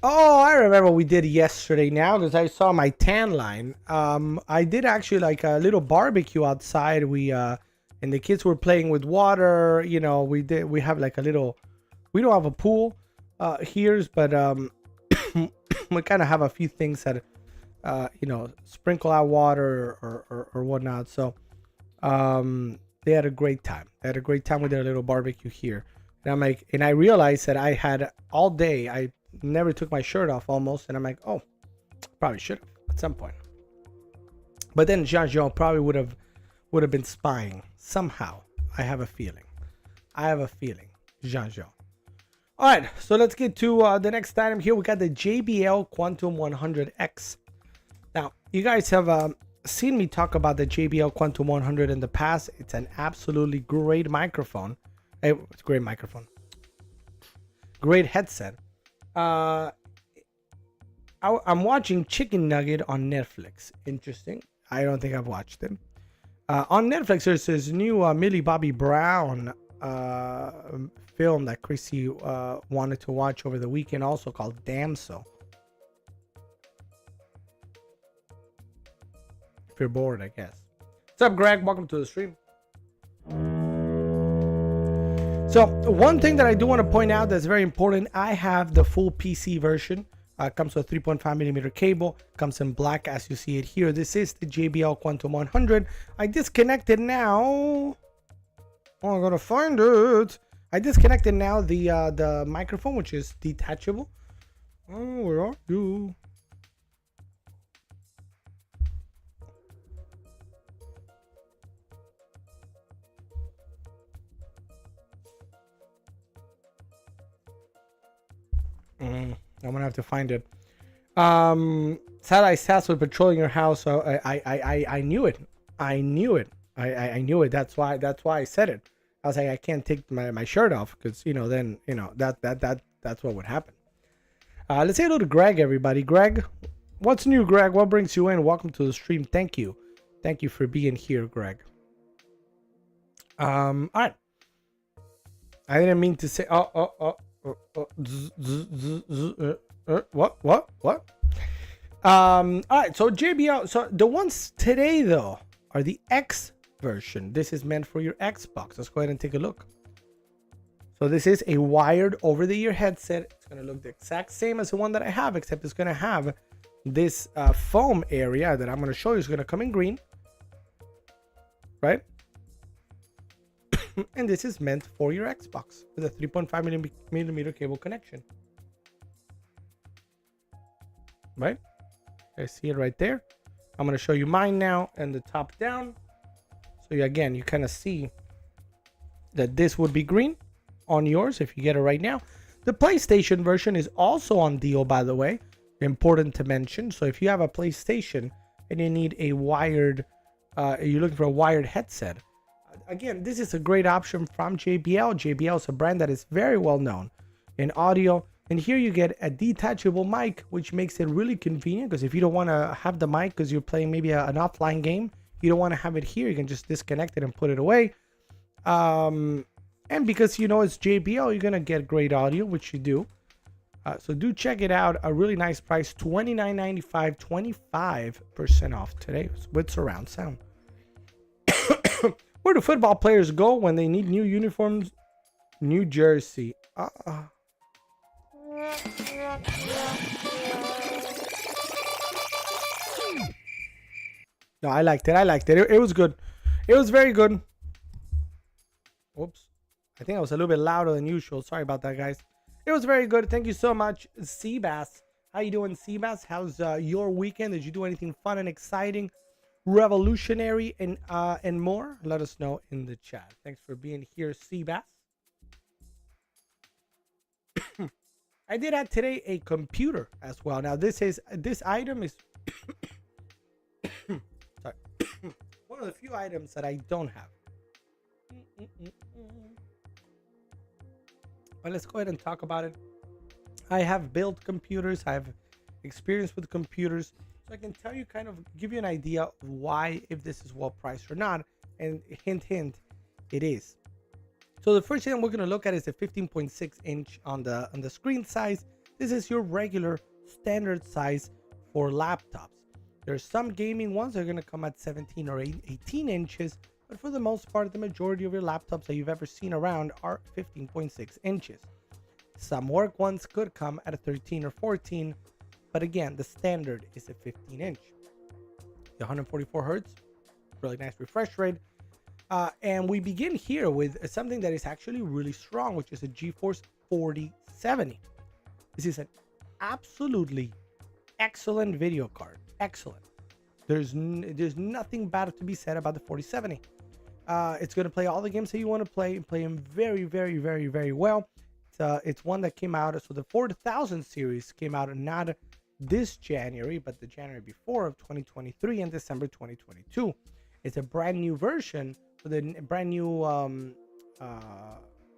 Oh, I remember we did yesterday now, because I saw my tan line. I did actually like a little barbecue outside. We and the kids were playing with water. You know, we have like a little, we don't have a pool here, but we kind of have a few things that sprinkle out water or whatnot. So they had a great time. They had a great time with their little barbecue here. And I'm like, and I realized that I had all day, I never took my shirt off almost. And I'm like, oh, Probably should have at some point. But then Jean-Jean probably would have been spying somehow. I have a feeling. Jean-Jean. All right, so let's get to the next item here. We got the JBL Quantum 100X. Now, you guys have seen me talk about the JBL Quantum 100 in the past. It's an absolutely great microphone. It's a great microphone. Great headset. I'm watching Chicken Nugget on Netflix. Interesting. I don't think I've watched it. On Netflix, there's this new Millie Bobby Brown film that Chrissy wanted to watch over the weekend, also called Damsel. If you're bored, I guess. What's up, Greg? Welcome to the stream. So one thing that I do want to point out that's very important, I have the full PC version. Comes with a 3.5mm cable, comes in black as you see it here. This is the JBL Quantum 100. I disconnected now. Oh, I'm gonna find it. I disconnected now the microphone, which is detachable. Oh, where are you? I'm gonna have to find it. Satellite Sass was patrolling your house, so I knew it. I knew it. I knew it. That's why I said it. I was like, I can't take my shirt off because then that's what would happen. Let's say hello to Greg, everybody. Greg, what's new, Greg? What brings you in? Welcome to the stream. Thank you for being here, Greg. All right. I didn't mean to say. What? All right, so JBL. So the ones today though are the X version. This is meant for your Xbox. Let's go ahead and take a look. So this is a wired over-the-ear headset. It's gonna look the exact same as the one that I have, except it's gonna have this foam area that I'm gonna show you is gonna come in green, right? And this is meant for your Xbox with a 3.5mm cable connection. Right? I see it right there. I'm going to show you mine now and the top down. So again, you kind of see that this would be green on yours if you get it right now. The PlayStation version is also on deal, by the way. Important to mention. So if you have a PlayStation and you need a wired, you're looking for a wired headset, again, this is a great option from JBL. JBL is a brand that is very well known in audio. And here you get a detachable mic, which makes it really convenient because if you don't want to have the mic because you're playing maybe an offline game, you don't want to have it here. You can just disconnect it and put it away. And because it's JBL, you're going to get great audio, which you do. So do check it out. A really nice price, $29.95, 25% off today with surround sound. Where do football players go when they need new uniforms? New Jersey. No, I liked it. It was good. It was very good. Whoops. I think I was a little bit louder than usual. Sorry about that, guys. It was very good. Thank you so much, Seabass. How you doing, Seabass? How's your weekend? Did you do anything fun and exciting, revolutionary, and more? Let us know in the chat. Thanks for being here, Seabass. I did add today a computer as well. Now this item is sorry, one of the few items that I don't have. But let's go ahead and talk about it. I have built computers. I have experience with computers, so I can tell you, kind of give you an idea of why, if this is well priced or not. And hint, it is. So the first thing we're going to look at is the 15.6 inch on the screen size. This is your regular standard size for laptops. There's some gaming ones that are going to come at 17 or 18 inches, but for the most part, the majority of your laptops that you've ever seen around are 15.6 inches. Some work ones could come at a 13 or 14, but again, the standard is a 15 inch. The 144 hertz, really nice refresh rate. And we begin here with something that is actually really strong, which is a GeForce 4070. This is an absolutely excellent video card. Excellent. There's nothing bad to be said about the 4070. It's going to play all the games that you want to play and play them very, very, very, very well. It's one that came out. So the 4000 series came out not this January, but the January before of 2023 and December 2022. It's a brand new version for the brand new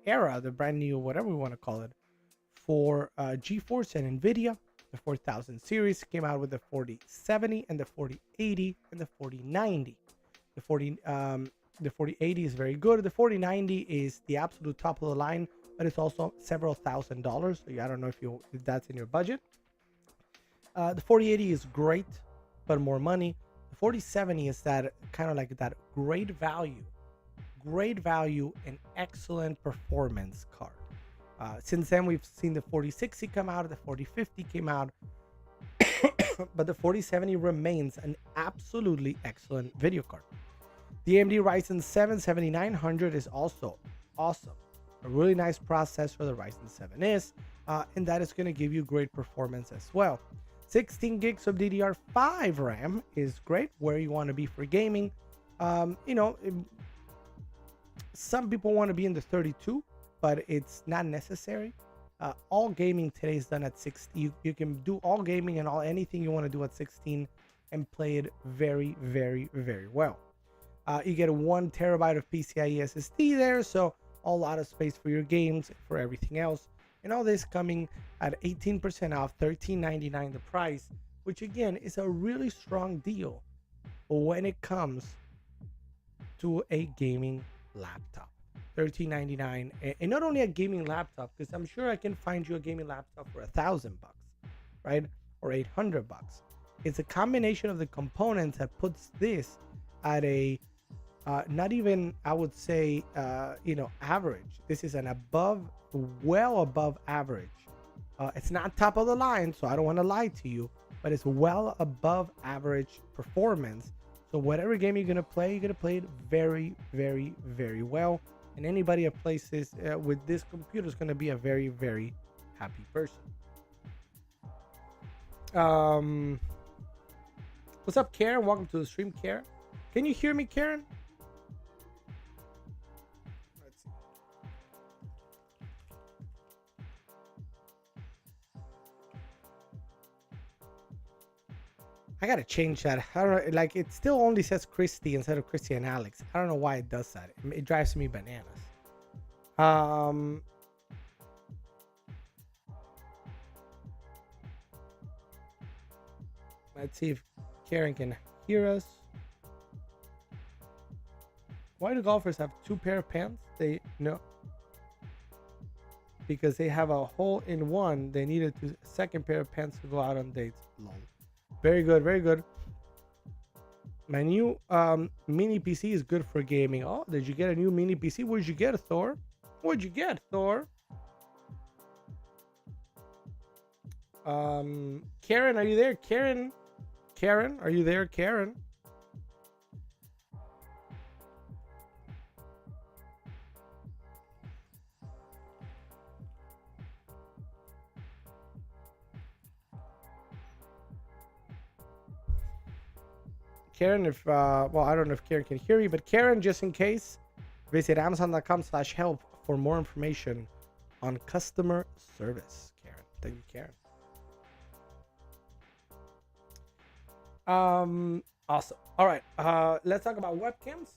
era, the brand new whatever we want to call it, for GeForce and NVIDIA. The 4000 series came out with the 4070 and the 4080 and the 4090. The 4080 is very good. The 4090 is the absolute top of the line, but it's also several $1,000s. So I don't know if that's in your budget. The 4080 is great, but more money. The 4070 is that kind of like that great value and excellent performance card. Since then, we've seen the 4060 come out, the 4050 came out, but the 4070 remains an absolutely excellent video card. The AMD Ryzen 7 7900 is also awesome. A really nice processor the Ryzen 7 is, and that is going to give you great performance as well. 16 gigs of DDR5 RAM is great where you want to be for gaming. Some people want to be in the 32, but it's not necessary. All gaming today is done at 16. You can do all gaming and anything you want to do at 16 and play it very, very, very well. You get a 1 terabyte of PCIe SSD there, so a lot of space for your games, for everything else. And all this coming at 18% off, $13.99 the price, which again is a really strong deal when it comes to a gaming laptop. $13.99, and not only a gaming laptop, because I'm sure I can find you a gaming laptop for $1,000, right, or $800. It's a combination of the components that puts this at a not even, I would say, average. This is an well above average. It's not top of the line, so I don't want to lie to you, but it's well above average performance. So whatever game you're gonna play it very, very, very well. And anybody that plays this with this computer is gonna be a very, very happy person. What's up, Karen? Welcome to the stream, Karen. Can you hear me, Karen? Let's see. I gotta change that. I don't know, like it still only says Christy instead of Christy and Alex. I don't know why it does that. It drives me bananas. Let's see if Karen can hear us. Why do golfers have 2 pair of pants? They no. Because they have a hole in one. They needed a second pair of pants to go out on dates. Lol. Very good, very good. My new mini PC is good for gaming. Oh, did you get a new mini PC? Where'd you get it, Thor? Where'd you get, Thor? Karen, are you there? Karen, are you there, Karen? Karen, if well, I don't know if Karen can hear me, but Karen, just in case, visit amazon.com/help for more information on customer service. Karen, thank you, Karen. Awesome. All right, let's talk about webcams.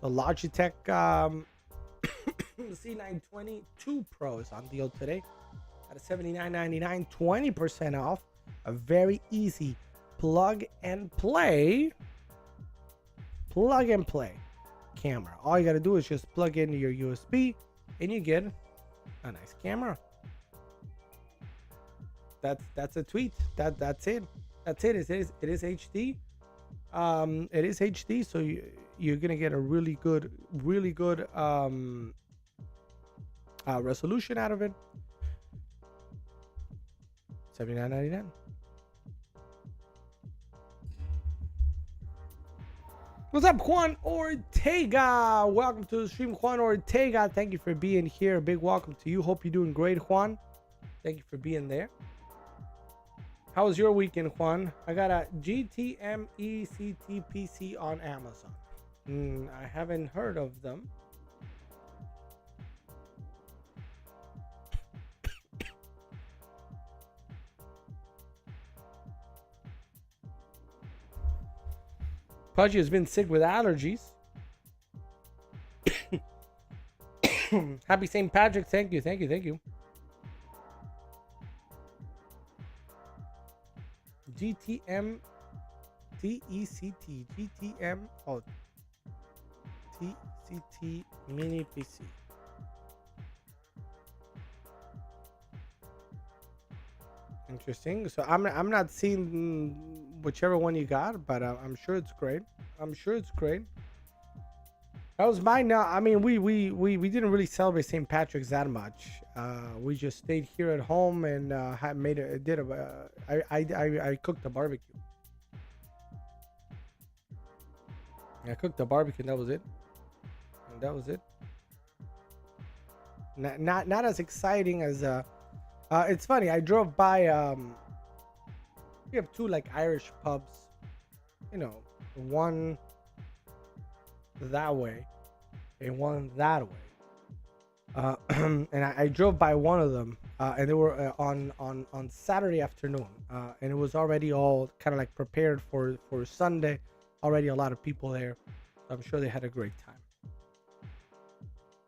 The Logitech C920 II Pro is on deal today at a $79.99, 20% off. A very easy plug and play camera. All you gotta do is just plug in your USB and you get a nice camera. That's a tweet. That's it. It is HD. It is HD, so you're gonna get a really good resolution out of it. $79.99. What's up, Juan Ortega? Welcome to the stream, Juan Ortega. Thank you for being here. Big welcome to you. Hope you're doing great, Juan. Thank you for being there. How was your weekend, Juan? I got a GTM ECT PC on Amazon. I haven't heard of them. Pudgy has been sick with allergies. Happy St. Patrick. Thank you, thank you, thank you. GTM TECT. GTM. Oh, TCT Mini PC. Interesting. So I'm not seeing whichever one you got, but I'm sure it's great. I'm sure it's great. That was mine. Now, I mean, we didn't really celebrate St. Patrick's that much. We just stayed here at home and had made a did a I cooked a barbecue. I cooked the barbecue. And that was it. And that was it. Not as exciting as it's funny. I drove by. We have two like Irish pubs. You know, one that way and one that way. And I drove by one of them, and they were on Saturday afternoon, and it was already all kind of like prepared for Sunday. Already a lot of people there. I'm sure they had a great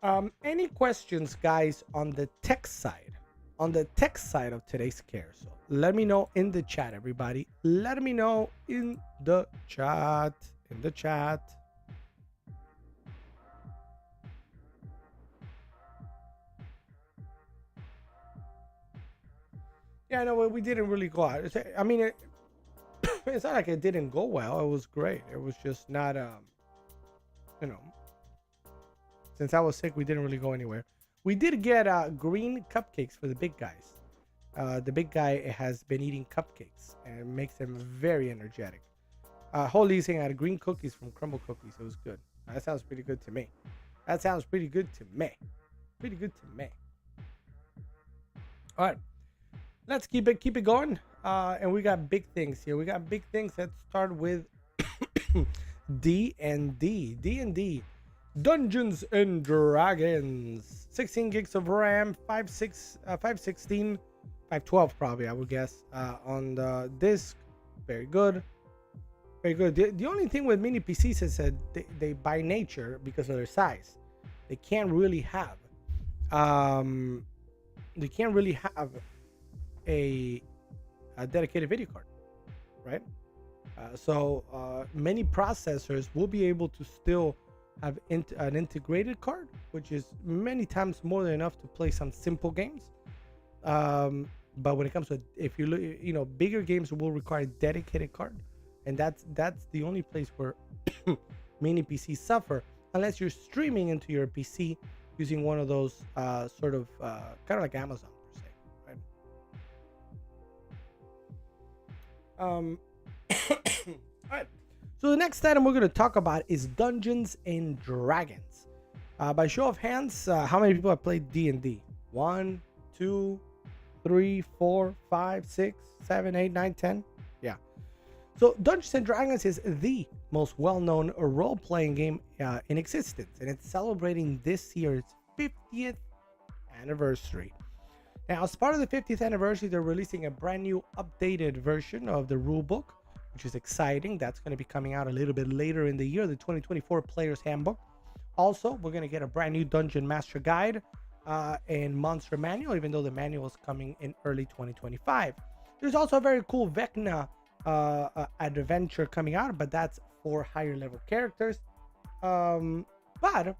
time. Any questions, guys, on the tech side? On the tech side of today's carousel, let me know in the chat, everybody. Let me know in the chat. In the chat. Yeah, no, we didn't really go out. I mean, it's not like it didn't go well. It was great. It was just not, you know, since I was sick, we didn't really go anywhere. We did get green cupcakes for the big guys. The big guy has been eating cupcakes and it makes him very energetic. Holy saying I had green cookies from Crumble Cookies. It was good. That sounds pretty good to me. That sounds pretty good to me. Pretty good to me. All right. Let's keep it going. And we got big things here. We got big things. Let's start with D&D. D&D. Dungeons and Dragons. 16 gigs of RAM, 516, 512 probably, I would guess, on the disc. Very good. Very good. The only thing with mini PCs is that they by nature, because of their size, they can't really have a dedicated video card, right? So many processors will be able to still have an integrated card, which is many times more than enough to play some simple games. But when it comes to, if you look, you know, bigger games will require a dedicated card, and that's the only place where mini PCs suffer, unless you're streaming into your PC using one of those sort of kind of like Amazon per se, right? All right. So the next item we're going to talk about is Dungeons and Dragons. By show of hands, how many people have played D&D? 1, 2, 3, 4, 5, 6, 7, 8, 9, 10. Yeah. So Dungeons and Dragons is the most well-known role-playing game in existence, and it's celebrating this year's 50th anniversary. Now, as part of the 50th anniversary, they're releasing a brand new updated version of the rulebook, which is exciting. That's going to be coming out a little bit later in the year, the 2024 Player's Handbook. Also, we're going to get a brand new Dungeon Master Guide and Monster Manual, even though the manual is coming in early 2025. There's also a very cool Vecna adventure coming out, but that's for higher level characters. But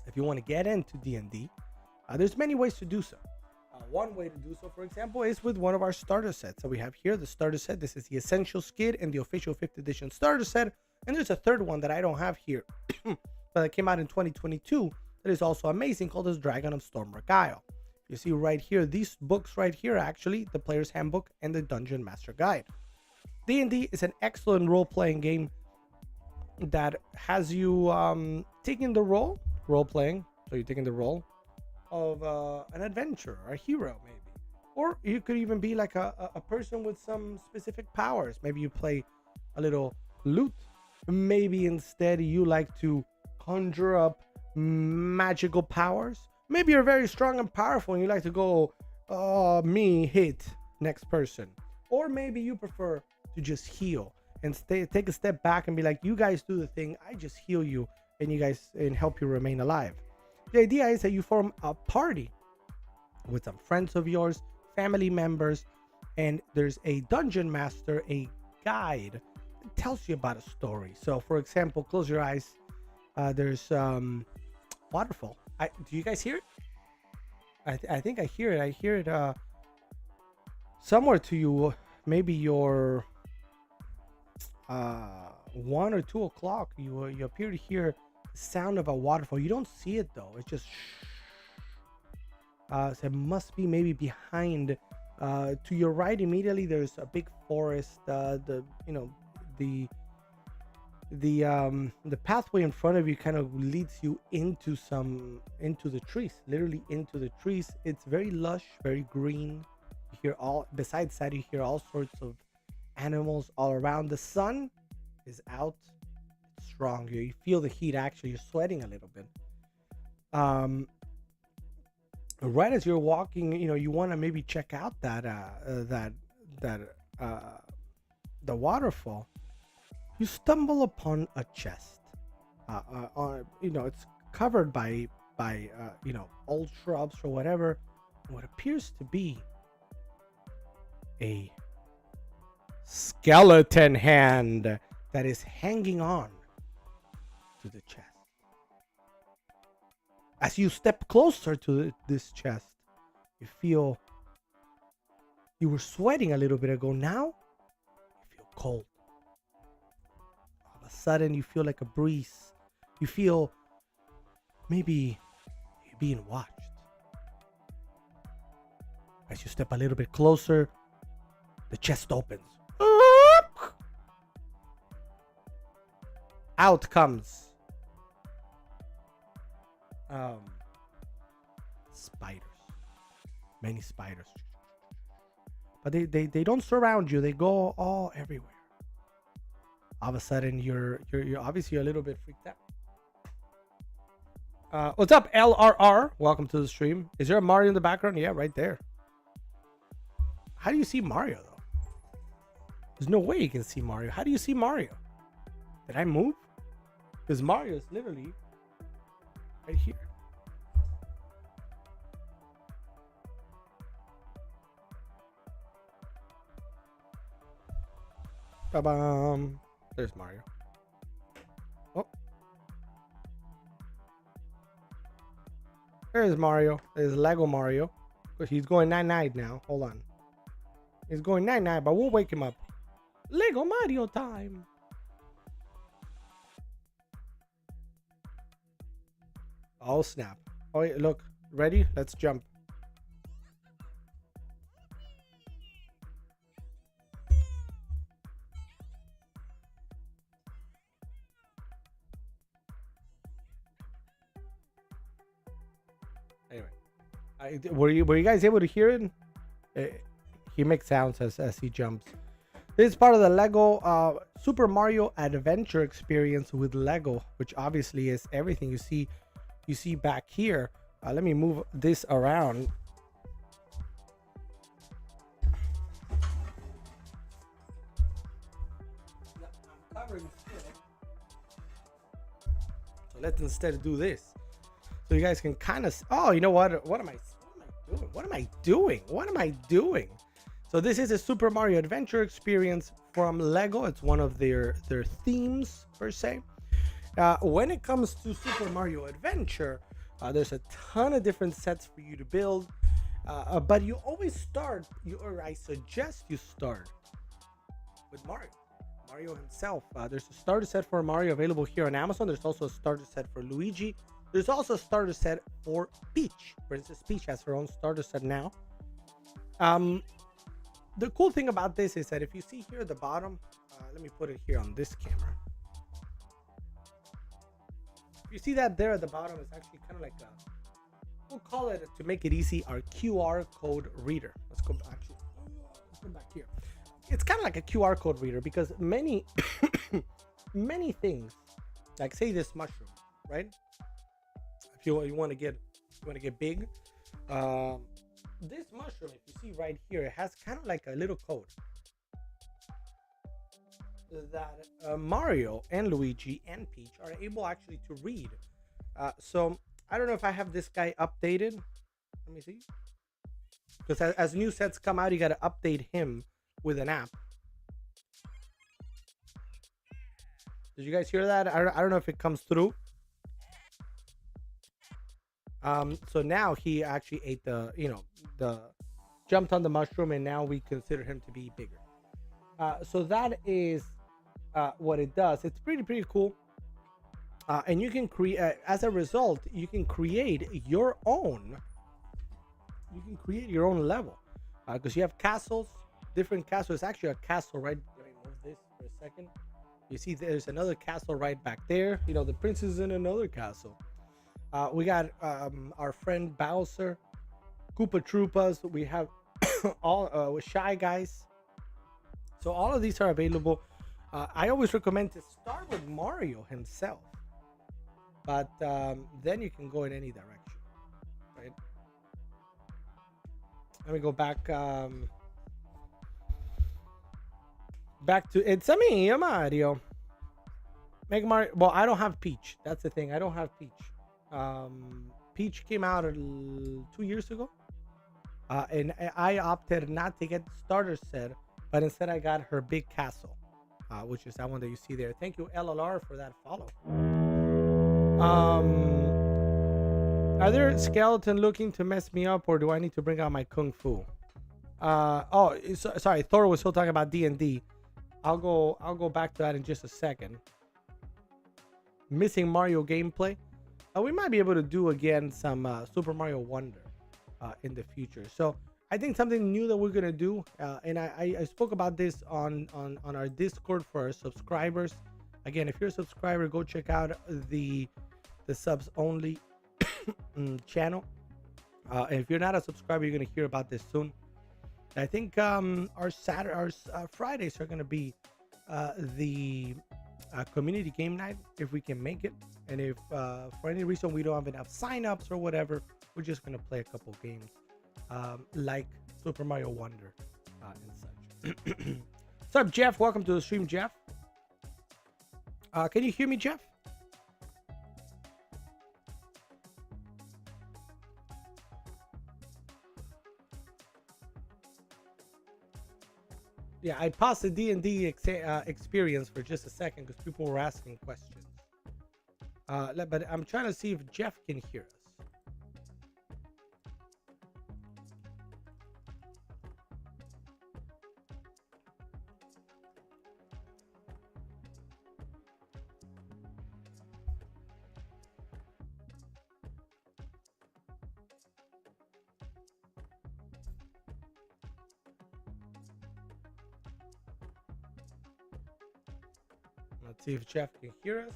if you want to get into D&D, there's many ways to do so. One way to do so, for example, is with one of our starter sets. So we have here the starter set. This is the Essential Skid and the official 5th edition starter set. And there's a third one that I don't have here, but it came out in 2022. That is also amazing, called this Dragon of Stormwreck Isle. You see right here, these books right here, actually, the Player's Handbook and the Dungeon Master Guide. D&D is an excellent role-playing game that has you taking the role-playing, so you're taking the role of an adventurer, a hero maybe, Or you could even be like a person with some specific powers. Maybe you play a little lute. Maybe instead you like to conjure up magical powers. Maybe you're very strong and powerful and you like to go, me hit next person. Or maybe you prefer to just heal and take a step back and be like, you guys do the thing, I just heal you and you guys and help you remain alive. The idea is that you form a party with some friends of yours, family members, and there's a dungeon master, a guide that tells you about a story. So for example, close your eyes. There's waterfall. Do you guys hear it? I think I hear it. I hear it somewhere to you. Maybe your 1 or 2 o'clock. You appear to hear the sound of a waterfall. You don't see it though. It's just so it must be maybe behind. To your right immediately there's a big forest. The pathway in front of you kind of leads you into the trees, literally into the trees. It's very lush, very green. You hear besides that, you hear all sorts of animals all around. The sun is out strong. You feel the heat. Actually, you're sweating a little bit. Right as you're walking, you want to maybe check out the waterfall. You stumble upon a chest. It's covered by old shrubs or whatever. What appears to be a skeleton hand that is hanging on to the chest. As you step closer to this chest, you feel you were sweating a little bit ago. Now you feel cold. All of a sudden, you feel like a breeze. You feel maybe you're being watched. As you step a little bit closer, the chest opens. Out comes spiders. Many spiders. But they don't surround you. They go all everywhere. All of a sudden you're obviously a little bit freaked out. What's up, LRR? Welcome to the stream. Is there a Mario in the background? Yeah, right there. How do you see Mario though? There's no way you can see Mario. How do you see Mario? Did I move? Because Mario is literally right here. Ba-bam. There's Mario. Oh. There's Mario. There's Lego Mario. He's going night-night now. Hold on. He's going night-night, but we'll wake him up. Lego Mario time. Oh, snap. Oh, yeah, look. Ready? Let's jump. Anyway, were you guys able to hear it? He makes sounds as he jumps. This is part of the Lego Super Mario Adventure experience with Lego, which obviously is everything you see back here. Let me move this around. I'm covering still. So let's instead do this. So you guys can kind of, oh, you know what? What am I doing? So this is a Super Mario Adventure experience from Lego. It's one of their themes per se. When it comes to Super Mario Adventure, there's a ton of different sets for you to build, but you always start, or I suggest you start with Mario himself. There's a starter set for Mario available here on Amazon. There's also a starter set for Luigi. There's also a starter set for Peach. For instance, Peach has her own starter set now. The cool thing about this is that if you see here at the bottom, let me put it here on this camera. You see that there at the bottom is actually kind of like we'll call it, to make it easy, our QR code reader. Let's go back here. It's kind of like a QR code reader because many many things, like say this mushroom, right? If you want to get big, this mushroom, if you see right here, it has kind of like a little code that Mario and Luigi and Peach are able actually to read. So I don't know if I have this guy updated. Let me see. Because as new sets come out, you got to update him with an app. Did you guys hear that? I don't know if it comes through. So now he actually ate jumped on the mushroom, and now we consider him to be bigger. So that is what it does. It's pretty cool. And you can create, as a result, you can create your own level. Because you have castles, different castles. It's actually a castle, right? Let me move this for a second. You see there's another castle right back there. You know, the prince is in another castle. We got our friend Bowser, Koopa Troopas. We have all Shy Guys. So all of these are available. I always recommend to start with Mario himself, but then you can go in any direction, right? Let me go back. Back to it's me, Mario. Make Mario. Well, I don't have Peach. That's the thing. I don't have Peach. Peach came out 2 years ago, and I opted not to get the starter set, but instead I got her big castle, which is that one that you see there. Thank you, LLR, for that follow. Are there skeleton looking to mess me up, or do I need to bring out my kung fu? Sorry, Thor was still talking about D&D. I'll go back to that in just a second. Missing Mario gameplay. We might be able to do again some Super Mario Wonder in the future. So I think something new that we're gonna do, and I spoke about this on our Discord for our subscribers. Again, if you're a subscriber, go check out the subs only channel. And if you're not a subscriber, you're gonna hear about this soon. I think our Fridays are gonna be the community game night, if we can make it. And if for any reason we don't have enough signups or whatever, we're just gonna play a couple games like Super Mario Wonder and such. What's up, Jeff? Welcome to the stream, Jeff. Can you hear me, Jeff? Yeah, I paused the D&D experience for just a second because people were asking questions. But I'm trying to see if Jeff can hear us. Let's see if Jeff can hear us.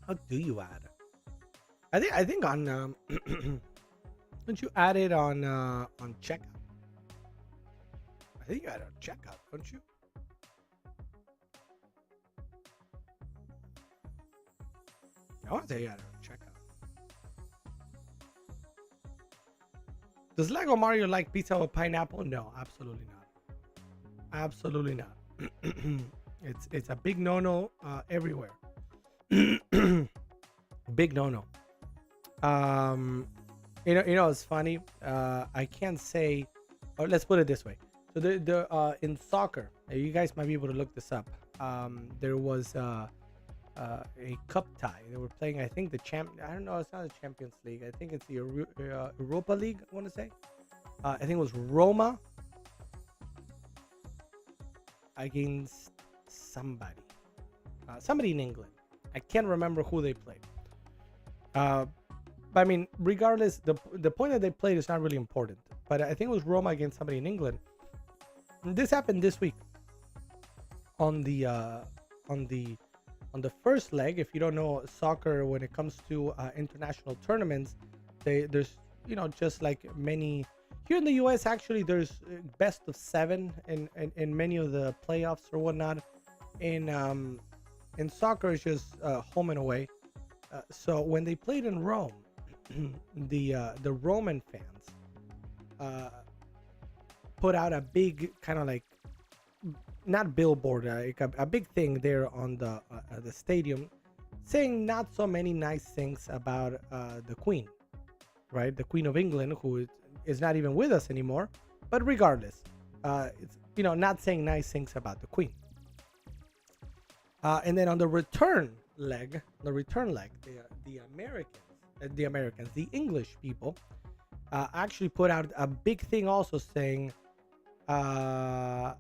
How do you add? I think on don't you add it on checkout? I think you add it on checkout, don't you? I want to say you add it on checkout. Does Lego Mario like pizza with pineapple? No, absolutely not. Absolutely not. It's a big no-no everywhere. Big no-no. You know it's funny. I can't say, or let's put it this way. So in soccer, you guys might be able to look this up. There was a cup tie. They were playing, I think, I don't know, it's not the Champions League. I think it's the Europa League, I want to say. I think it was Roma against somebody in England. I can't remember who they played. But I mean, regardless, the point that they played is not really important. But I think it was Roma against somebody in England. And this happened this week on the first leg. If you don't know soccer, when it comes to international tournaments, there's just like many here in the U.S. Actually, there's best of 7 in many of the playoffs or whatnot. In soccer, it's just home and away. So when they played in Rome, the Roman fans put out a big kind of like, not billboard, like a big thing there on the stadium, saying not so many nice things about the Queen, right? The Queen of England, who is not even with us anymore. But regardless, it's not saying nice things about the Queen. And then on the return leg, the English people actually put out a big thing also saying, I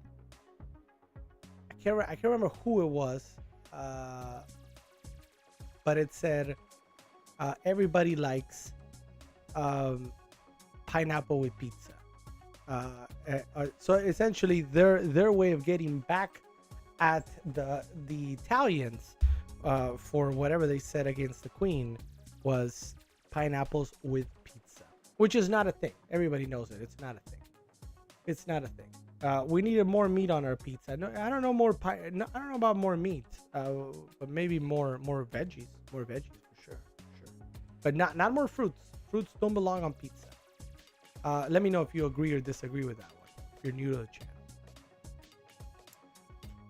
can't remember who it was, but it said everybody likes pineapple with pizza. So essentially, their way of getting back at the Italians for whatever they said against the Queen was pineapples with pizza, which is not a thing. Everybody knows it. It's not a thing. It's not a thing. We needed more meat on our pizza. No, I don't know I don't know about more meat, but maybe more veggies. More veggies for sure. But not more fruits. Fruits don't belong on pizza. Let me know if you agree or disagree with that one. If you're new to the channel.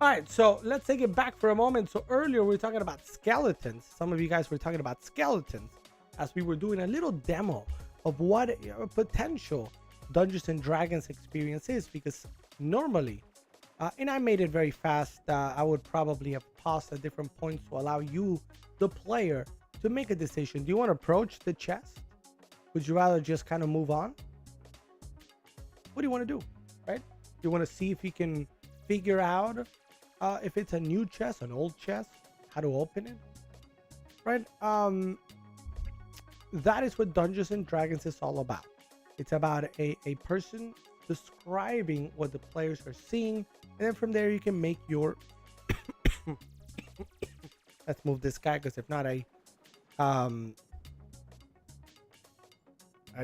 All right, so let's take it back for a moment. So earlier we were talking about skeletons. Some of you guys were talking about skeletons as we were doing a little demo of what a potential Dungeons and Dragons experience is, because normally, and I made it very fast, I would probably have paused at different points to allow you, the player, to make a decision. Do you want to approach the chest? Would you rather just kind of move on? What do you want to do, right? You want to see if you can figure out if it's a new chest, an old chest, how to open it, right? That is what Dungeons and Dragons is all about. It's about a person describing what the players are seeing, and then from there you can make your let's move this guy, because if not I'd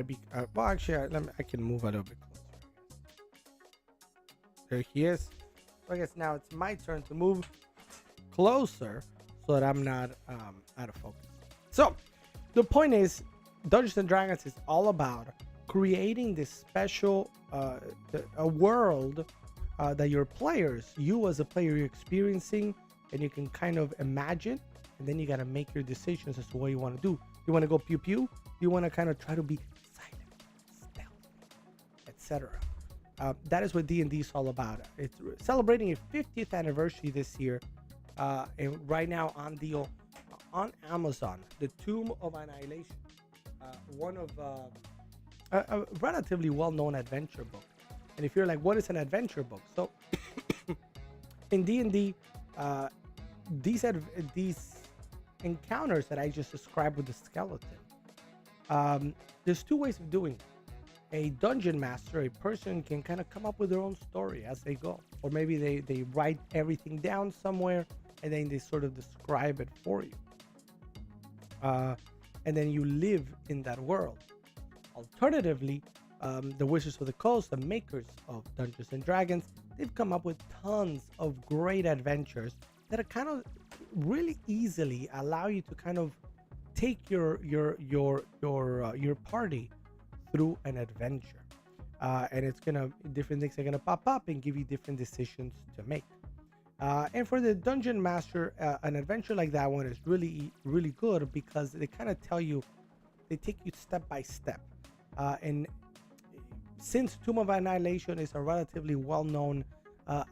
be well, actually I can move a little bit closer. There he is. So I guess now it's my turn to move closer so that I'm not out of focus. So the point is, Dungeons and Dragons is all about creating this special a world that your players, you as a player, you're experiencing, and you can kind of imagine, and then you got to make your decisions as to what you want to do. You want to go pew pew? You want to kind of try to be silent, stealthy, etc. That is what D&D is all about. It's celebrating its 50th anniversary this year, and right now on deal on Amazon, The Tomb of Annihilation, one of a relatively well-known adventure book. And if you're like, what is an adventure book? So in D&D, these encounters that I just described with the skeleton, there's two ways of doing it. A dungeon master, a person, can kind of come up with their own story as they go, or maybe they write everything down somewhere and then they sort of describe it for you, and then you live in that world. Alternatively, the Wizards of the Coast, the makers of Dungeons and Dragons, they've come up with tons of great adventures that are kind of really easily allow you to kind of take your party through an adventure, and it's gonna, different things are gonna pop up and give you different decisions to make. And for the dungeon master, an adventure like that one is really good, because they kind of tell you, they take you step by step. And since Tomb of Annihilation is a relatively well-known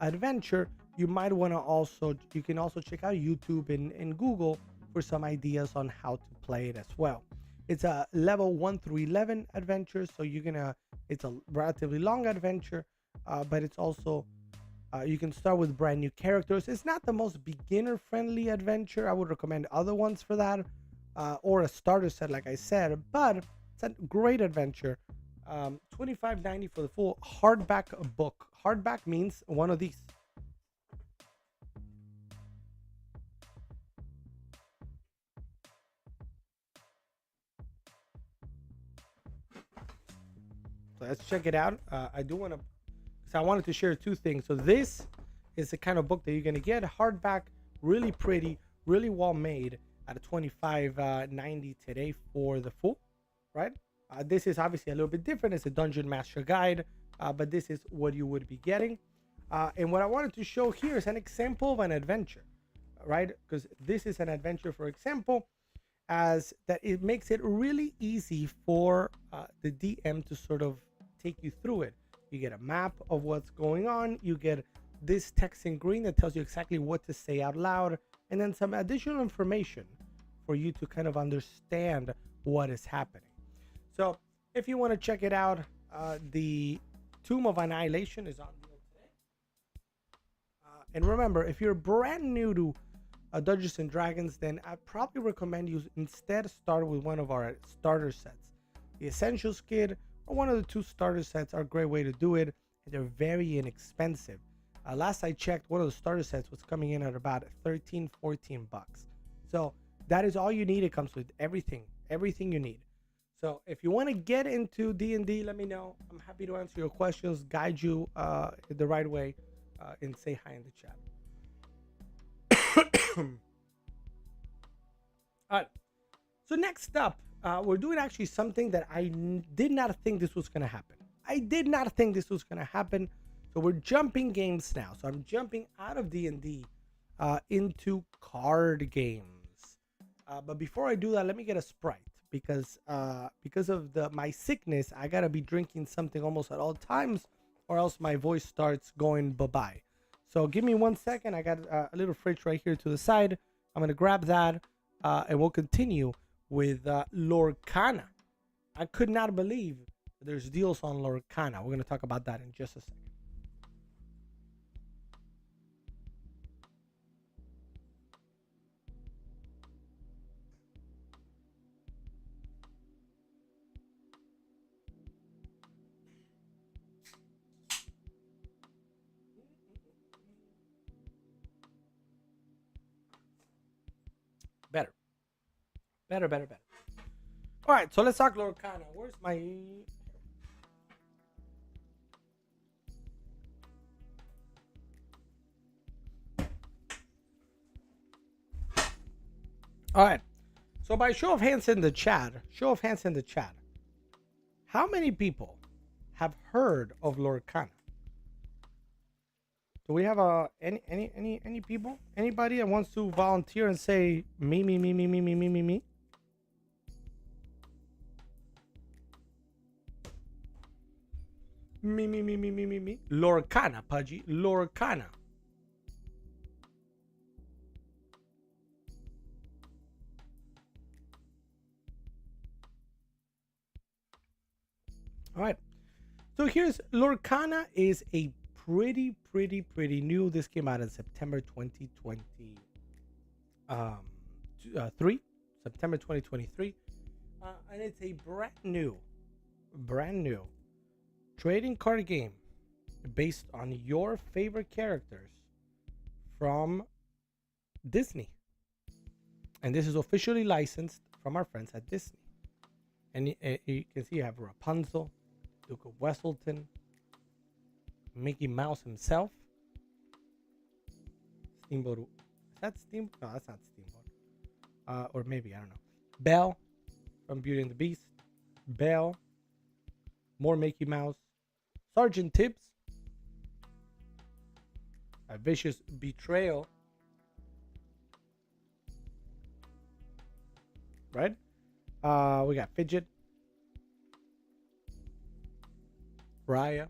adventure, you might want to you can also check out YouTube and Google for some ideas on how to play it as well. It's a level 1 through 11 adventure, so it's a relatively long adventure, but it's also, you can start with brand new characters. It's not the most beginner friendly adventure. I would recommend other ones for that, or a starter set, like I said. But it's a great adventure. $25.90 for the full hardback book. Hardback means one of these. So let's check it out. I do want to, so I wanted to share two things. So this is the kind of book that you're gonna get hardback, really pretty, really well made at a $25.90 today for the full, right? This is obviously a little bit different. It's a Dungeon Master Guide, but this is what you would be getting. And what I wanted to show here is an example of an adventure, right? Because this is an adventure, for example, as that it makes it really easy for the DM to sort of take you through it. You get a map of what's going on. You get this text in green that tells you exactly what to say out loud, and then some additional information for you to kind of understand what is happening. So if you want to check it out, the Tomb of Annihilation is on deal today. And remember, if you're brand new to Dungeons and Dragons, then I probably recommend you instead start with one of our starter sets. The Essentials Kit or one of the two starter sets are a great way to do it, and they're very inexpensive. Last I checked, one of the starter sets was coming in at about 13, 14 bucks. So that is all you need. It comes with everything you need. So if you want to get into D&D, let me know. I'm happy to answer your questions, guide you the right way, and say hi in the chat. All right. So next up, we're doing actually something that I did not think this was going to happen. I did not think this was going to happen. So we're jumping games now. So I'm jumping out of D&D into card games. But before I do that, let me get a Sprite because of my sickness, I gotta be drinking something almost at all times, or else my voice starts going bye-bye. So give me 1 second. I got a little fridge right here to the side. I'm gonna grab that, and we'll continue with Lorcana. I could not believe there's deals on Lorcana. We're gonna talk about that in just a second. Better. All right, so let's talk Lorcana. Where's my... All right. So by show of hands in the chat, how many people have heard of Lorcana? Do we have any people? Anybody that wants to volunteer and say me? Me. Lorcana, Pudgy. Lorcana. All right. So here's Lorcana is a pretty new. This came out in September 2023. September 2023. And it's a brand new trading card game based on your favorite characters from Disney. And this is officially licensed from our friends at Disney. And you can see you have Rapunzel, Duke of Weselton, Mickey Mouse himself, Steamboat. Is that Steamboat? No, that's not Steamboat. Or maybe, I don't know. Belle from Beauty and the Beast. Belle. More Mickey Mouse. Sergeant Tibbs. A Vicious Betrayal. Right? We got Fidget. Raya.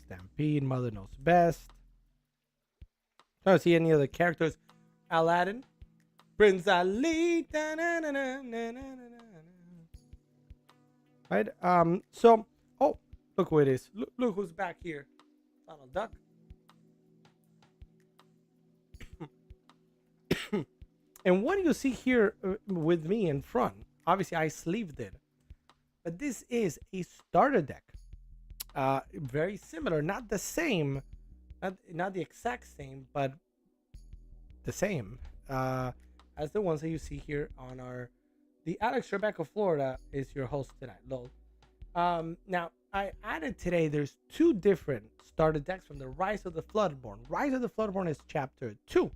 Stampede, Mother Knows Best. I don't see any other characters. Aladdin. Prince Ali. Right? So, oh, look who it is. Look who's back here. Donald Duck. And what you see here with me in front, obviously I sleeved it, but this is a starter deck. Very similar, not the same, not the exact same, but the same as the ones that you see here on our. The Alex Trebek of Florida is your host tonight. Lol. Now I added today. There's two different starter decks from the Rise of the Floodborn. Rise of the Floodborn is Chapter 2.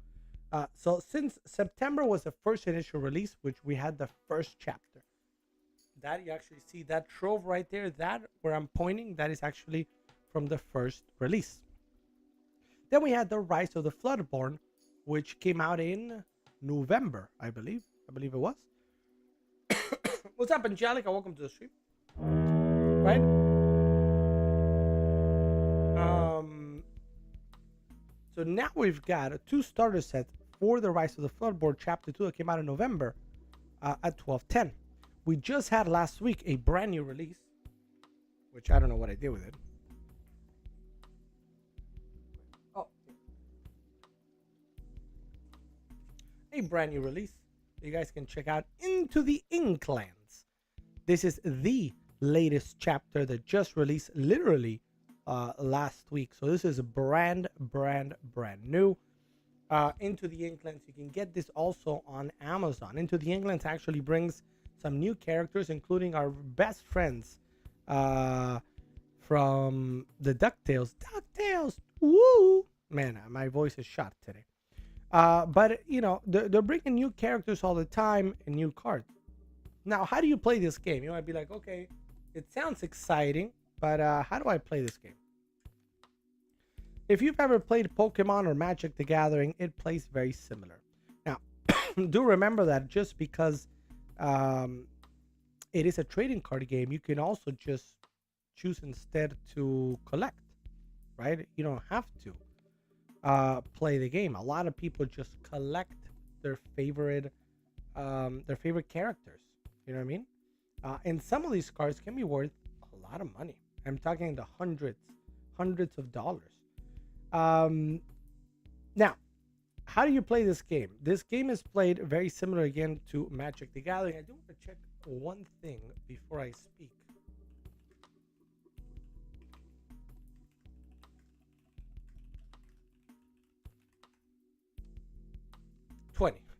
So since September was the first initial release, which we had the first chapter, that you actually see that trove right there, that where I'm pointing, that is actually from the first release. Then we had the Rise of the Floodborn, which came out in November, I believe it was. What's up, Angelica? Welcome to the stream. Right? So now we've got two starter sets for the Rise of the Floodborn Chapter 2 that came out in November at 12:10. We just had last week a brand new release, which I don't know what I did with it. Oh. A brand new release you guys can check out, Into the Inklands. This is the latest chapter that just released literally last week. So this is brand new. Into the Inklands, you can get this also on Amazon. Into the Inklands actually brings some new characters, including our best friends from the DuckTales. Woo! Man, my voice is shot today. But you know, they're bringing new characters all the time and new cards. Now, how do you play this game? You might be like, okay, it sounds exciting, but how do I play this game? If you've ever played Pokemon or Magic the Gathering, it plays very similar. Now, do remember that just because it is a trading card game, you can also just choose instead to collect, right? You don't have to play the game. A lot of people just collect their favorite characters. You know what I mean? And some of these cards can be worth a lot of money. I'm talking the hundreds of dollars. Now, how do you play this game? This game is played very similar again to Magic the Gathering. I do want to check one thing before I speak.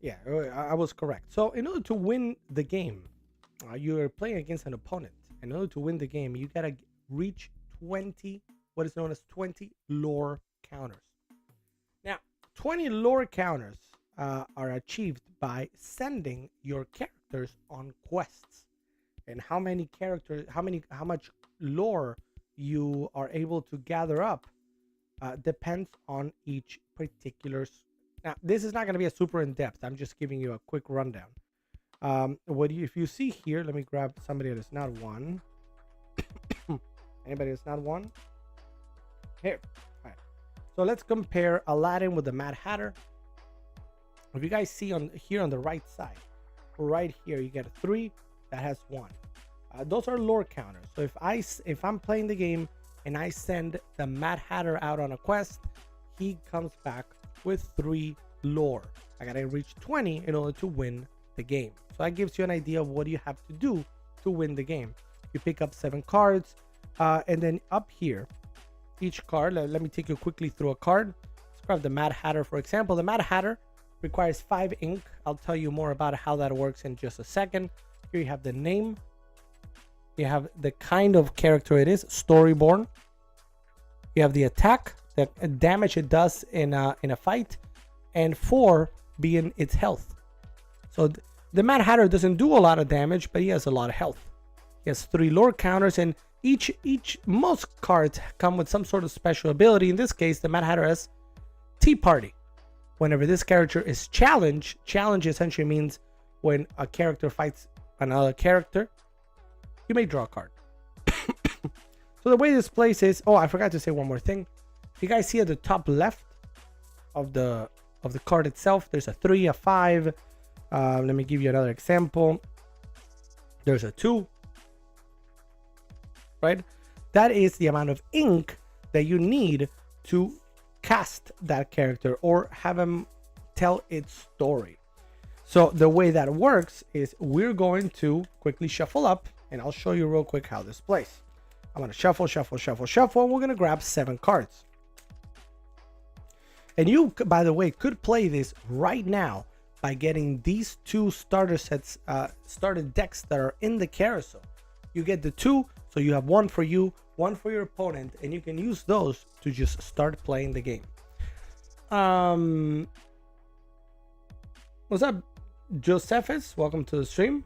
Yeah, I was correct. So in order to win the game, you're playing against an opponent. In order to win the game, you gotta reach 20, what is known as 20 lore counters. Now, 20 lore counters are achieved by sending your characters on quests. And how much lore you are able to gather up depends on each particular. Now, this is not going to be a super in-depth. I'm just giving you a quick rundown. If you see here, let me grab somebody that is not one. Anybody that's not one? Here. All right. So let's compare Aladdin with the Mad Hatter. If you guys see here on the right side, right here, you get a 3 that has 1. Those are lore counters. So if I'm playing the game and I send the Mad Hatter out on a quest, he comes back with 3 lore. I gotta reach 20 in order to win the game. So that gives you an idea of what you have to do to win the game. You pick up 7 cards, and then up here, each card, let me take you quickly through a card. Let's grab the Mad Hatter, for example. The Mad Hatter requires 5 ink. I'll tell you more about how that works in just a second. Here you have the name. You have the kind of character it is, Storyborn. You have the attack, the damage it does in a fight, and 4 being its health. So the Mad Hatter doesn't do a lot of damage, but he has a lot of health. He has 3 lore counters, and most cards come with some sort of special ability. In this case, the Mad Hatter has Tea Party. Whenever this character is challenge essentially means when a character fights another character, you may draw a card. So the way this plays is, I forgot to say one more thing. If you guys see at the top left of the card itself, there's a 3, a 5. Let me give you another example. There's a 2. Right? That is the amount of ink that you need to cast that character or have him tell its story. So the way that works is we're going to quickly shuffle up, and I'll show you real quick how this plays. I'm going to shuffle, shuffle, shuffle, shuffle, and we're going to grab 7 cards. And you, by the way, could play this right now by getting these 2 starter sets, starter decks that are in the carousel. You get the 2, so you have 1 for you, 1 for your opponent, and you can use those to just start playing the game. What's up, Josephus? Welcome to the stream.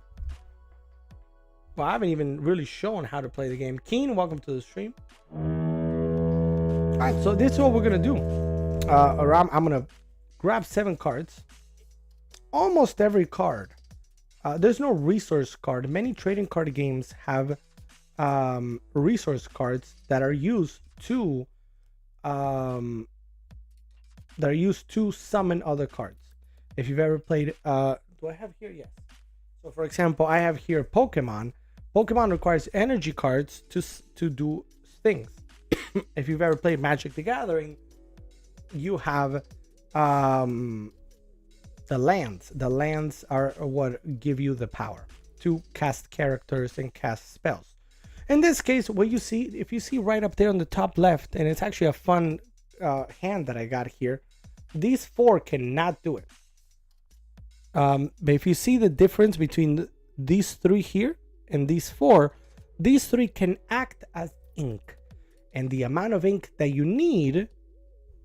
Well, I haven't even really shown how to play the game. Keen, welcome to the stream. All right, so this is what we're gonna do. I'm gonna grab 7 cards. Almost every card. There's no resource card. Many trading card games have resource cards that are used to summon other cards. If you've ever played, do I have here? Yes. So for example, I have here Pokemon. Pokemon requires energy cards to do things. If you've ever played Magic the Gathering, you have the lands. The lands are what give you the power to cast characters and cast spells. In this case, what you see, if you see right up there on the top left, and it's actually a fun hand that I got here, these 4 cannot do it. But if you see the difference between these 3 here and these 4, these 3 can act as ink, and the amount of ink that you need,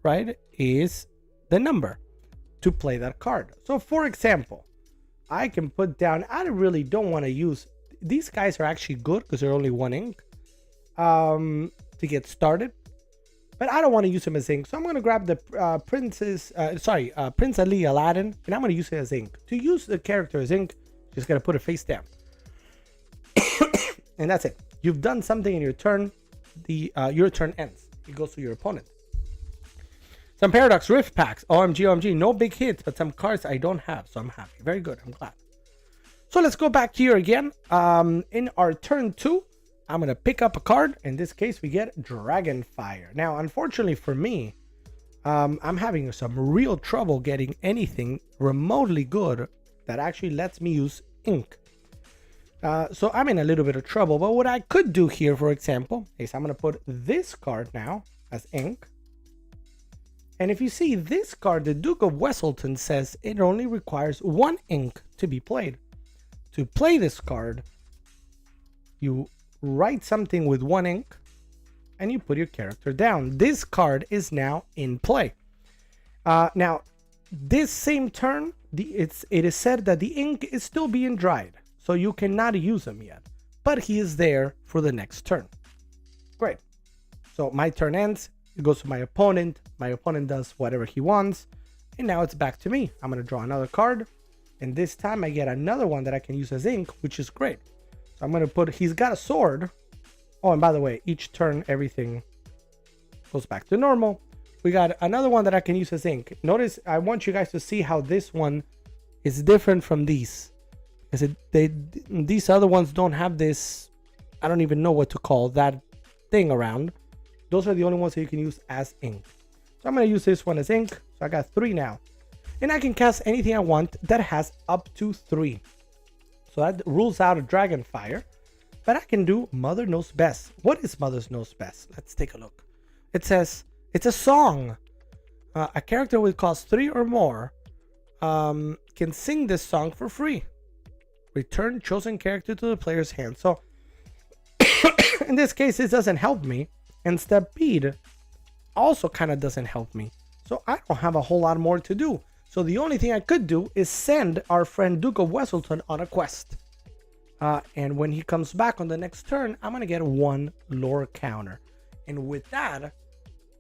right, is the number to play that card. So for example, I can put down, I really don't want to use, these guys are actually good because they're only 1 ink to get started, but I don't want to use them as ink. So I'm going to grab the Prince Ali Aladdin, and I'm going to use it as ink. To use the character as ink, just going to put it face down. And that's it. You've done something in your turn. Your turn ends. It goes to your opponent. Some Paradox Rift packs. OMG, OMG. No big hits, but some cards I don't have, so I'm happy. Very good. I'm glad. So let's go back here again. In our turn 2, I'm going to pick up a card. In this case, we get Dragonfire. Now, unfortunately for me, I'm having some real trouble getting anything remotely good that actually lets me use ink. So I'm in a little bit of trouble. But what I could do here, for example, is I'm going to put this card now as ink. And if you see this card, the Duke of Weselton says it only requires 1 ink to be played. To play this card, you write something with 1 ink and you put your character down. This card is now in play. Now, this same turn, it is said that the ink is still being dried, so you cannot use him yet, but he is there for the next turn. Great. So my turn ends. It goes to my opponent. My opponent does whatever he wants. And now it's back to me. I'm going to draw another card. And this time I get another one that I can use as ink, which is great. So I'm going to put, he's got a sword. Oh, and by the way, each turn, everything goes back to normal. We got another one that I can use as ink. Notice, I want you guys to see how this one is different from these. Because these other ones don't have this, I don't even know what to call that thing around. Those are the only ones that you can use as ink. So I'm going to use this one as ink. So I got 3 now. And I can cast anything I want that has up to 3. So that rules out a Dragonfire. But I can do Mother Knows Best. What is Mother Knows Best? Let's take a look. It says, it's a song. A character with cost 3 or more can sing this song for free. Return chosen character to the player's hand. So in this case, this doesn't help me. And Stampede also kind of doesn't help me. So I don't have a whole lot more to do. So the only thing I could do is send our friend Duke of Weselton on a quest. And when he comes back on the next turn, I'm going to get 1 lore counter. And with that,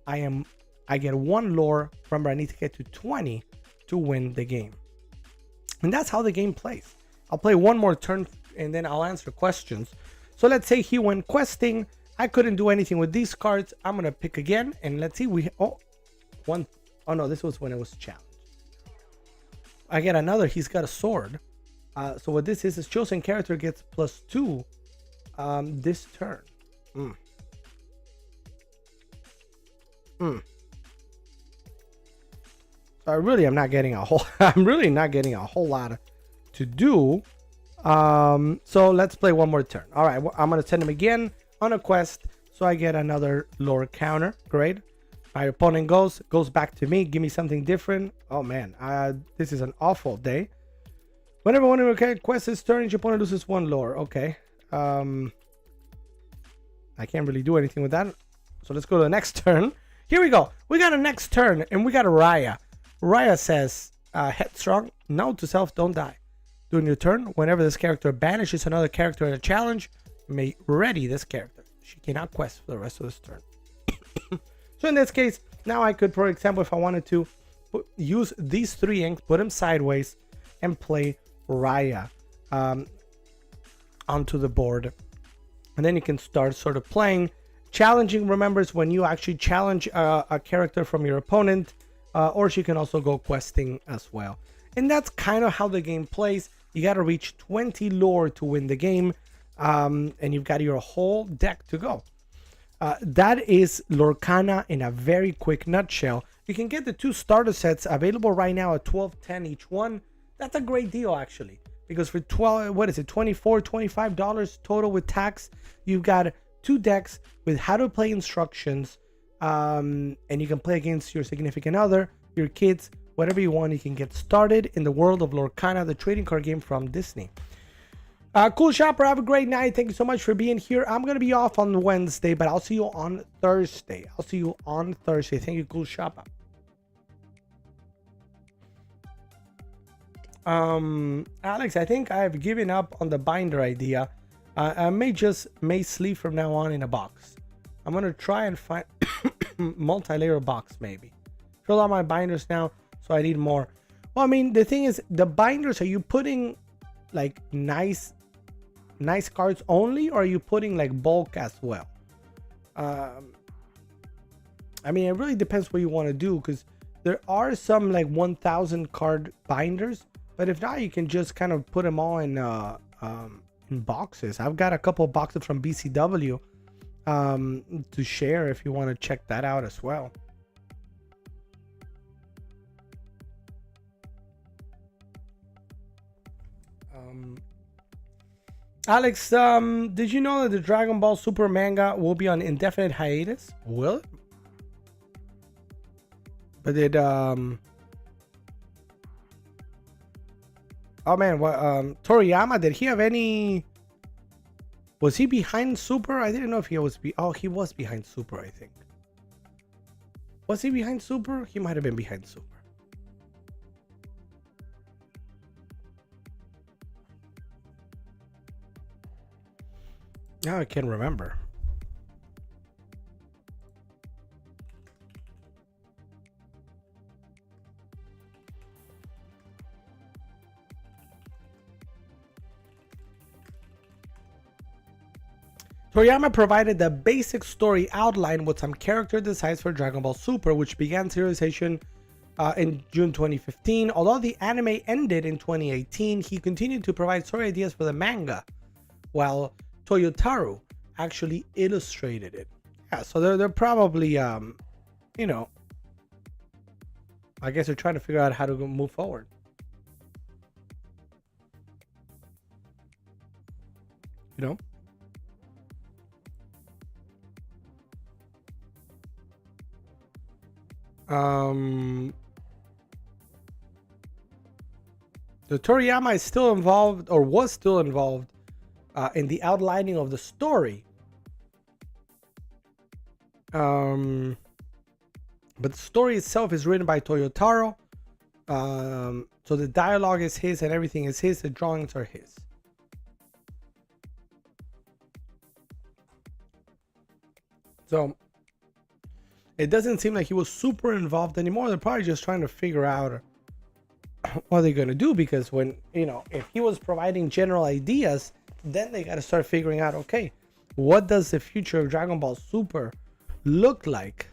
I get 1 lore. Remember, I need to get to 20 to win the game. And that's how the game plays. I'll play 1 more turn and then I'll answer questions. So let's say he went questing. I couldn't do anything with these cards. I'm going to pick again. And let's see. Oh no, this was when it was challenged. I get another. He's got a sword. So what this is chosen character gets +2 this turn. So So I really am not getting a whole. I'm really not getting a whole lot to do. So let's play one more turn. All right, I'm gonna send him again on a quest, so I get another lore counter. Great. My opponent goes back to me. Give me something different. Oh man, this is an awful day. Whenever one of your quest is turned, your opponent loses one lore. Okay. I can't really do anything with that. So let's go to the next turn. Here we go. We got a next turn, and we got a Raya. Raya says, headstrong, no to self, don't die. During your turn, whenever this character banishes another character in a challenge, you may ready this character. She cannot quest for the rest of this turn. So in this case, now I could, for example, if I wanted to, use these 3 inks, put them sideways, and play Raya onto the board. And then you can start sort of playing. Challenging, remembers when you actually challenge a character from your opponent, or she can also go questing as well. And that's kind of how the game plays. You got to reach 20 lore to win the game, and you've got your whole deck to go. That is Lorcana in a very quick nutshell. You can get the 2 starter sets available right now at $12.10 each one. That's a great deal actually, because for $25 total with tax, you've got 2 decks with how to play instructions, and you can play against your significant other, your kids, whatever you want. You can get started in the world of Lorcana, the trading card game from Disney. Cool Shopper, have a great night. Thank you so much for being here. I'm going to be off on Wednesday, but I'll see you on Thursday. Thank you, Cool Shopper. Alex, I think I've given up on the binder idea. I may sleep from now on in a box. I'm going to try and find multi-layer box maybe. Fill out my binders now, so I need more. Well, I mean, the thing is, the binders, are you putting like nice cards only, or are you putting like bulk as well? I mean, it really depends what you want to do, because there are some like 1,000 card binders, but if not, you can just kind of put them all in boxes. I've got a couple of boxes from BCW to share if you want to check that out as well. Alex, did you know that the Dragon Ball Super manga will be on indefinite hiatus? Will it? But it oh man, what Toriyama, did he have any, was he behind Super? I didn't know if he was he was behind Super, I think. Was he behind Super? He might have been behind Super. Now I can't remember. Toriyama provided the basic story outline with some character designs for Dragon Ball Super, which began serialization in June 2015. Although the anime ended in 2018, he continued to provide story ideas for the manga, while Toyotaro actually illustrated it. Yeah, so they're probably, you know, I guess they're trying to figure out how to move forward. You know? The Toriyama is still involved, or was still involved, in the outlining of the story. But the story itself is written by Toyotaro. So the dialogue is his and everything is his. The drawings are his. So it doesn't seem like he was super involved anymore. They're probably just trying to figure out what they're going to do, because when, you know, if he was providing general ideas, then they got to start figuring out, okay, what does the future of Dragon Ball Super look like,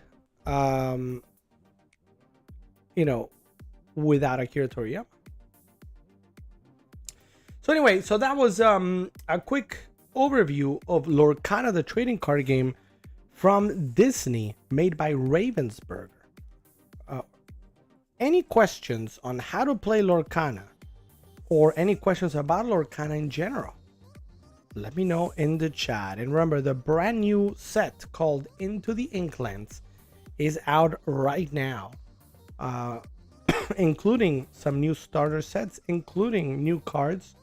you know, without Akira Toriyama. So anyway, so that was a quick overview of Lorcana, the trading card game from Disney, made by Ravensburger. any questions on how to play Lorcana or any questions about Lorcana in general, let me know in the chat. And remember, the brand new set called Into the Inklands is out right now, including some new starter sets, including new cards.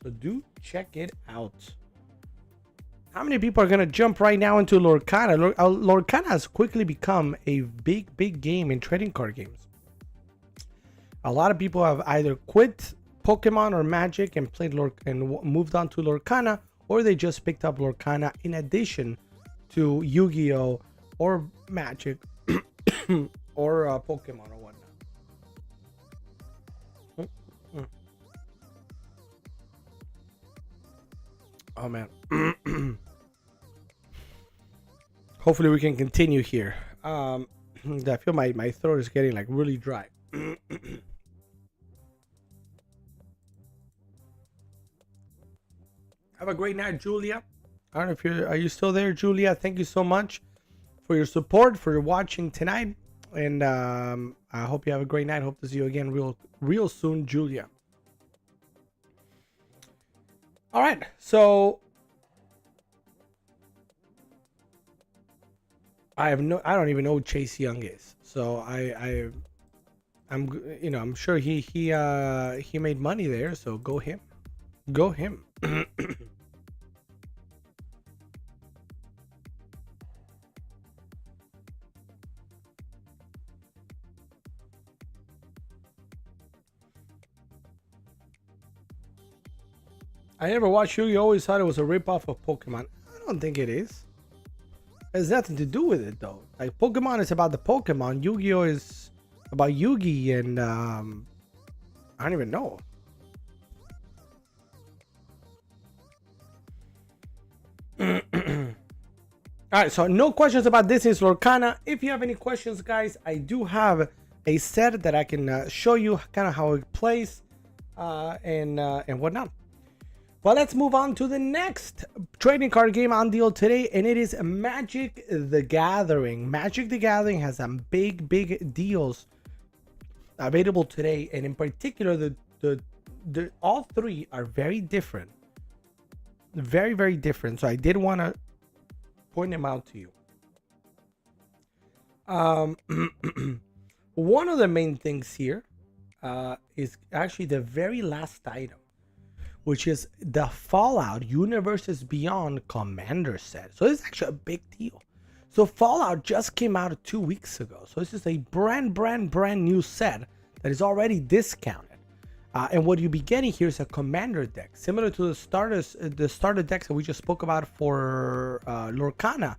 So do check it out. How many people are going to jump right now into Lorcana? Lorcana has quickly become a big game in trading card games. A lot of people have either quit Pokemon or Magic and played moved on to Lorcana, or they just picked up Lorcana in addition to Yu-Gi-Oh or Magic or Pokemon or whatnot. Oh man. Hopefully we can continue here. I feel my throat is getting like really dry. Have a great night, Julia. I don't know if are you still there, Julia? Thank you so much for your support, for watching tonight, and I hope you have a great night. Hope to see you again real soon, Julia. All right, so I don't even know who Chase Young is. So I'm sure he made money there. So go him. I never watched Yu-Gi-Oh! Always thought it was a ripoff of Pokemon. I don't think it is. It has nothing to do with it though. Like Pokemon is about the Pokemon. Yu-Gi-Oh! Is about Yugi, and I don't even know. Alright, so no questions about Disney's Lorcana. If you have any questions, guys, I do have a set that I can show you kind of how it plays and whatnot. Well, let's move on to the next trading card game on deal today, and it is Magic the Gathering. Magic the Gathering has some big deals available today, and in particular, the all three are very different, very different. So I did want to point them out to you. One of the main things here is actually the very last item, which is the Fallout Universes Beyond Commander set. So this is actually a big deal. So Fallout just came out 2 weeks ago. So this is a brand new set that is already discounted. And what you'll be getting here is a commander deck, similar to the starter decks that we just spoke about for Lorcana.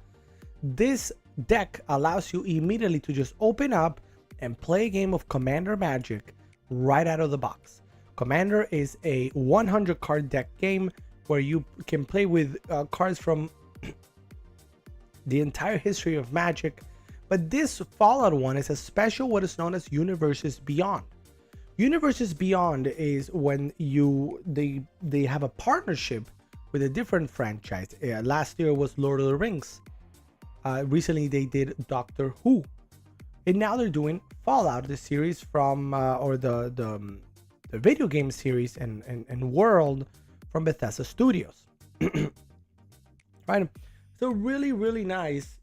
This deck allows you immediately to just open up and play a game of Commander Magic right out of the box. Commander is a 100 card deck game where you can play with cards from the entire history of Magic, but this Fallout one is a special what is known as Universes Beyond. Universes Beyond is when they have a partnership with a different franchise. Last year was Lord of the Rings. Recently they did Doctor Who, and now they're doing Fallout, the series from or the video game series and world from Bethesda Studios. Right, so really nice.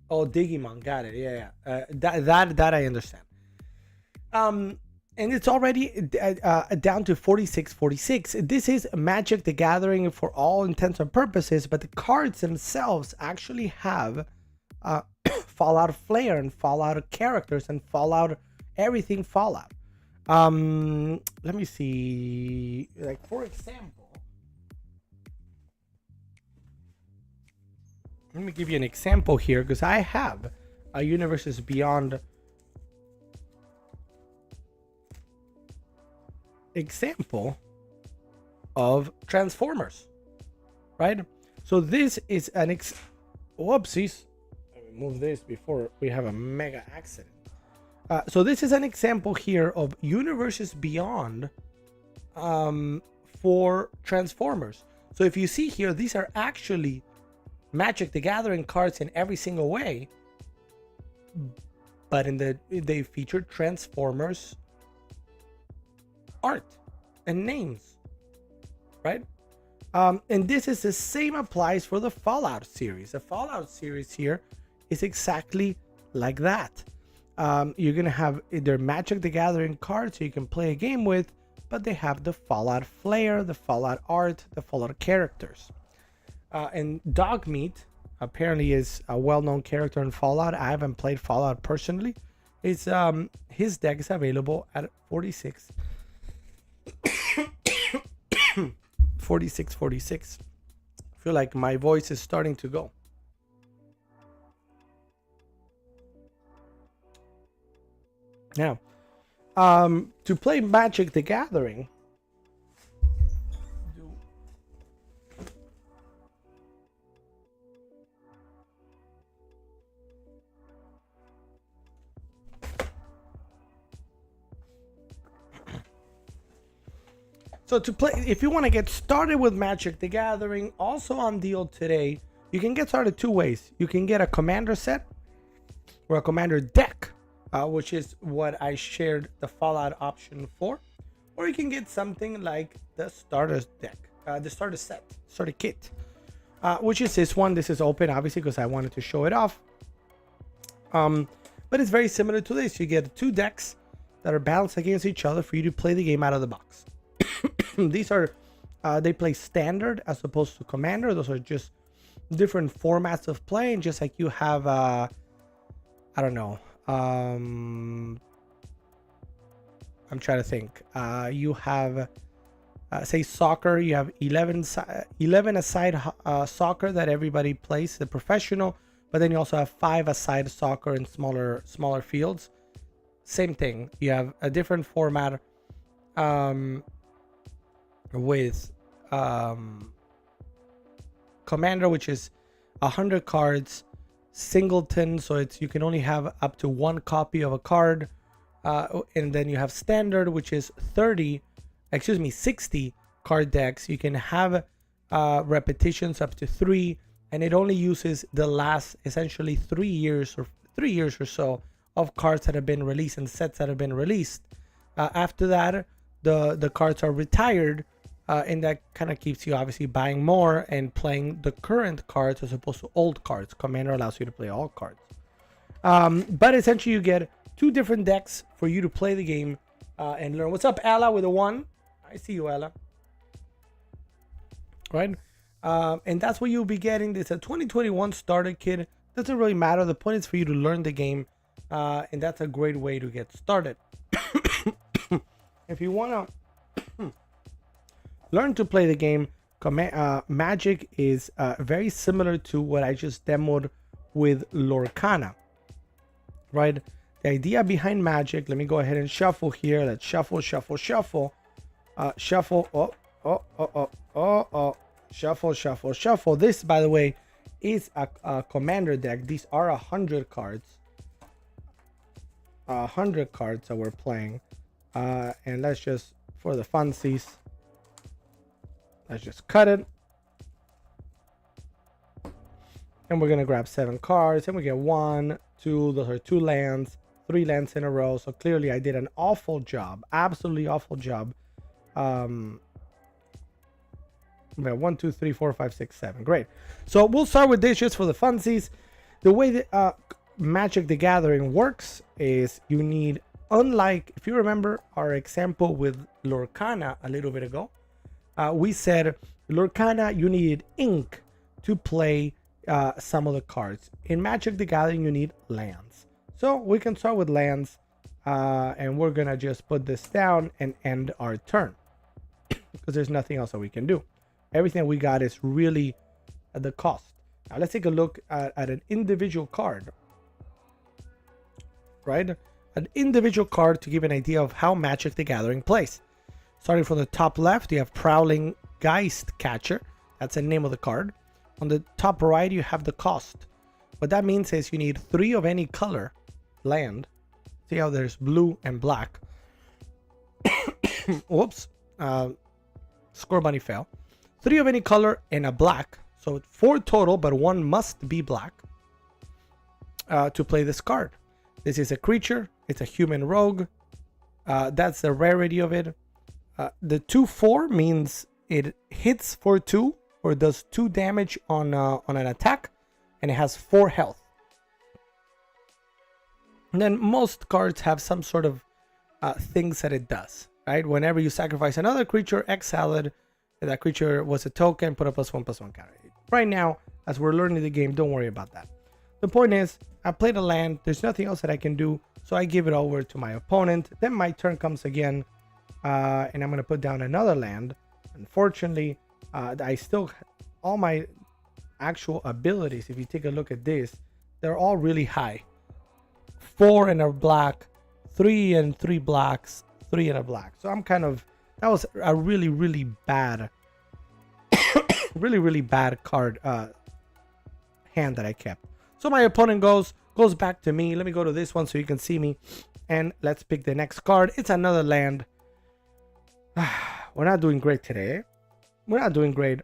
Oh, Digimon, got it. Yeah. That I understand. And it's already down to 46. This is Magic the Gathering for all intents and purposes, but the cards themselves actually have Fallout flair and Fallout characters and Fallout everything Fallout. Let me see. Like for example, let me give you an example here because I have a Universes Beyond example of Transformers, right? So this is an whoopsies. Let me move this before we have a mega accident. So this is an example here of Universes Beyond for Transformers. So if you see here, these are actually Magic the Gathering cards in every single way, but they feature Transformers art and names, right? And this is the same applies for the Fallout series. The Fallout series here is exactly like that. You're gonna have their Magic the Gathering cards so you can play a game with, but they have the Fallout flair, the Fallout art, the Fallout characters. And Dogmeat apparently is a well-known character in Fallout. I haven't played Fallout personally. It's his deck is available at 46. 46. I feel like my voice is starting to go. Now, to play Magic the Gathering, so to play, if you want to get started with Magic the Gathering, also on deal today, you can get started two ways. You can get a commander set or a commander deck, which is what I shared the Fallout option for, or you can get something like the starter deck, the starter set, starter kit, which is this one. This is open, obviously, because I wanted to show it off. But it's very similar to this. You get two decks that are balanced against each other for you to play the game out of the box. These are they play standard as opposed to commander. Those are just different formats of playing, just like you have I don't know, I'm trying to think. You have say soccer. You have 11 aside soccer that everybody plays, the professional, but then you also have 5 aside soccer in smaller fields. Same thing. You have a different format with commander, which is 100 cards, singleton, so it's you can only have up to 1 copy of a card, and then you have standard, which is 60 card decks. You can have repetitions up to 3, and it only uses the last essentially 3 years or so of cards that have been released and sets that have been released. After that, the cards are retired, and that kind of keeps you obviously buying more and playing the current cards as opposed to old cards. Commander allows you to play all cards. But essentially you get 2 different decks for you to play the game and learn. What's up, Ella, with a 1? I see you, Ella. Right? And that's what you'll be getting. It's a 2021 starter kit. Doesn't really matter. The point is for you to learn the game. And that's a great way to get started. If you want to learn to play the game, Magic is very similar to what I just demoed with Lorcana, right? The idea behind Magic, let me go ahead and shuffle here. Let's shuffle. Shuffle. Shuffle. This, by the way, is a commander deck. These are 100 cards. 100 cards that we're playing. And let's just, for the funsies, let's just cut it. And we're going to grab 7 cards. And we get 1, 2, those are 2 lands, 3 lands in a row. So clearly I did an awful job. Absolutely awful job. We have 1, 2, 3, 4, 5, 6, 7. Great. So we'll start with this just for the funsies. The way that Magic the Gathering works is you need, unlike, if you remember our example with Lorcana a little bit ago, we said Lorcana, you needed ink to play some of the cards. In Magic the Gathering, you need lands. So we can start with lands, and we're going to just put this down and end our turn because there's nothing else that we can do. Everything we got is really at the cost. Now let's take a look at an individual card, right? An individual card to give an idea of how Magic the Gathering plays. Starting from the top left, you have Prowling Geist Catcher. That's the name of the card. On the top right, you have the cost. What that means is you need 3 of any color land. See how there's blue and black. Whoops. Score bunny fail. 3 of any color and a black. So 4 total, but 1 must be black to play this card. This is a creature. It's a human rogue. That's the rarity of it. The 2/4 means it hits for 2 or does 2 damage on an attack, and it has 4 health. And then most cards have some sort of things that it does, right? Whenever you sacrifice another creature, exile it. If that creature was a token, put a +1/+1 counter. Right now, as we're learning the game, don't worry about that. The point is, I played a land. There's nothing else that I can do, so I give it over to my opponent. Then my turn comes again, and I'm going to put down another land. Unfortunately, I still, all my actual abilities, if you take a look at this, they're all really high. 4 and a black, 3 and 3 blacks, 3 and a black. So I'm kind of, that was a really, really bad, really bad card hand that I kept. So my opponent goes back to me. Let me go to this one so you can see me, and let's pick the next card. It's another land. We're not doing great today. We're not doing great.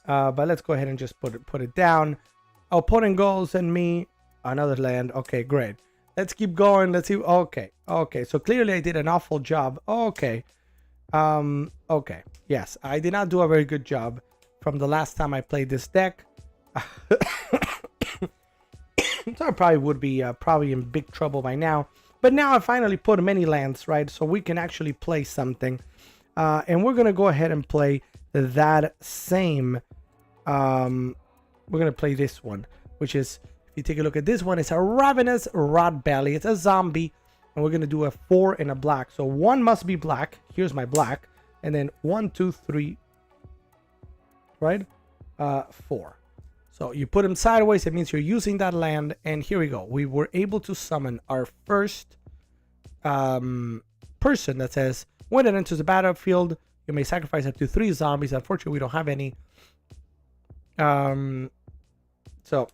But let's go ahead and just put it down. Our opponent goes and me another land. Okay, great. Let's keep going. Let's see. Okay. So clearly I did an awful job. Okay. Okay. Yes, I did not do a very good job from the last time I played this deck. So I probably would be probably in big trouble by now. But now I finally put many lands, right? So we can actually play something. And we're going to go ahead and play that same. We're going to play this one, which is, if you take a look at this one, it's a Ravenous Rotbelly. It's a zombie. And we're going to do a 4 and a black. So 1 must be black. Here's my black. And then 1, 2, 3. Right? 4. So you put them sideways. It means you're using that land. And here we go. We were able to summon our first person that says, when it enters the battlefield, you may sacrifice up to 3 zombies. Unfortunately, we don't have any. So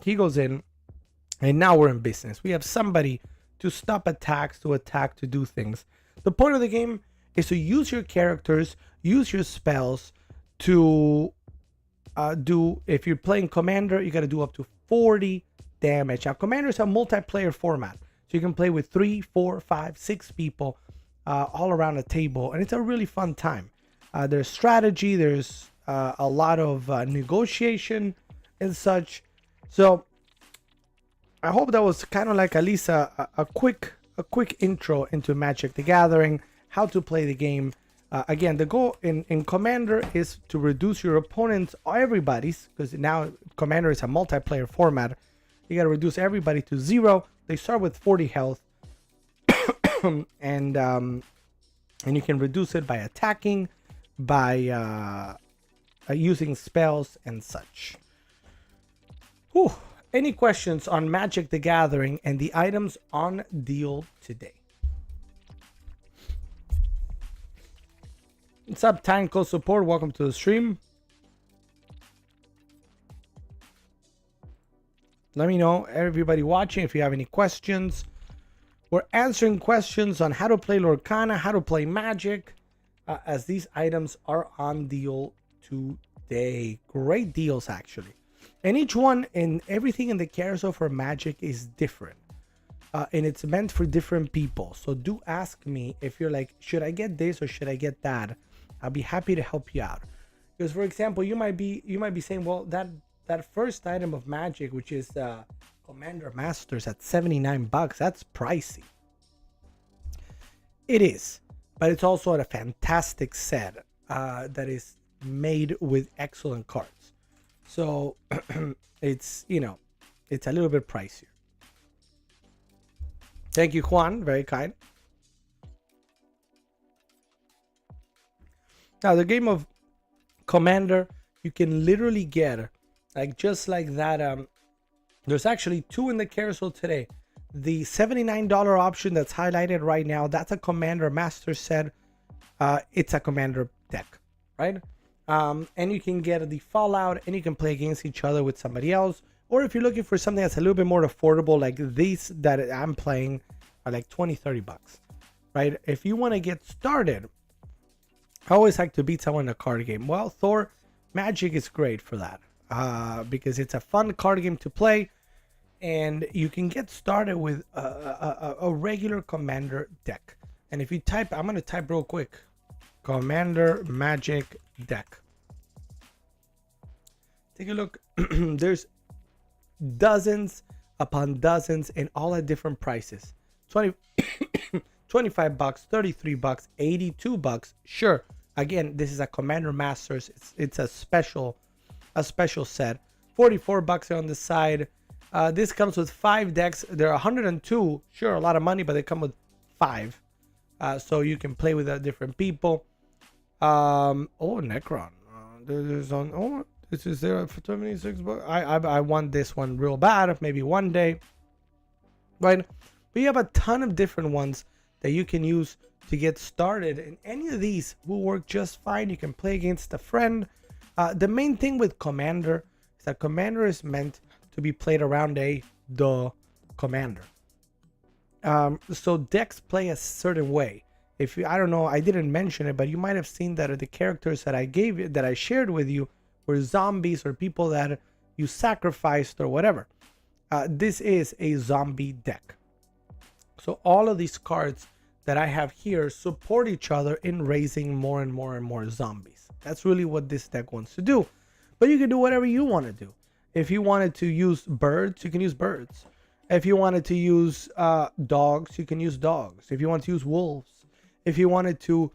he goes in. And now we're in business. We have somebody to stop attacks, to attack, to do things. The point of the game is to use your characters, use your spells to if you're playing Commander, you got to do up to 40 damage. Now, Commander is a multiplayer format, so you can play with 3, 4, 5, 6 people all around the table, and it's a really fun time. There's strategy, there's a lot of negotiation and such. So I hope that was kind of like at least a quick intro into Magic the Gathering, how to play the game. Again, the goal in Commander is to reduce your opponent's, everybody's, because now Commander is a multiplayer format. You got to reduce everybody to 0. They start with 40 health, and you can reduce it by attacking, by using spells and such. Whew. Any questions on Magic the Gathering and the items on deal today? What's up, Tanko Support? Welcome to the stream. Let me know, everybody watching, if you have any questions. We're answering questions on how to play Lorcana, how to play Magic, as these items are on deal today. Great deals, actually. And each one and everything in the carousel for Magic is different. And it's meant for different people. So do ask me if you're like, should I get this or should I get that? I'll be happy to help you out. Because, for example, you might be saying, well, that first item of Magic, which is Commander Masters at $79, that's pricey. It is, but it's also a fantastic set that is made with excellent cards. So it's, it's a little bit pricier. Thank you, Juan. Very kind. Now, the game of Commander, you can literally get, like, just like that. There's actually 2 in the carousel today. The $79 option that's highlighted right now, that's a Commander Master set. It's a Commander deck, right? And you can get the Fallout, and you can play against each other with somebody else. Or if you're looking for something that's a little bit more affordable, like these that I'm playing are like $20-$30, right? If you want to get started, I always like to beat someone in a card game. Well, Thor, Magic is great for that because it's a fun card game to play, and you can get started with a regular Commander deck. And if you type, I'm going to type real quick, Commander Magic deck. Take a look. There's dozens upon dozens and all at different prices. 20 $25, $33, $82. Sure. Again, this is a Commander Masters. It's a special set. $44 on the side. This comes with 5 decks. There are 102. Sure, a lot of money, but they come with 5. So you can play with different people. Necron. This is there for $26. I want this one real bad. Maybe one day. Right? But you have a ton of different ones that you can use to get started, and any of these will work just fine. You can play against a friend. The main thing with Commander is that Commander is meant to be played around the Commander. So decks play a certain way. If you, I don't know, I didn't mention it, but you might have seen that the characters that I shared with you were zombies or people that you sacrificed or whatever. This is a zombie deck. So all of these cards that I have here support each other in raising more and more and more zombies. That's really what this deck wants to do. But you can do whatever you want to do. If you wanted to use birds, you can use birds. If you wanted to use dogs, you can use dogs. If you want to use wolves, if you wanted to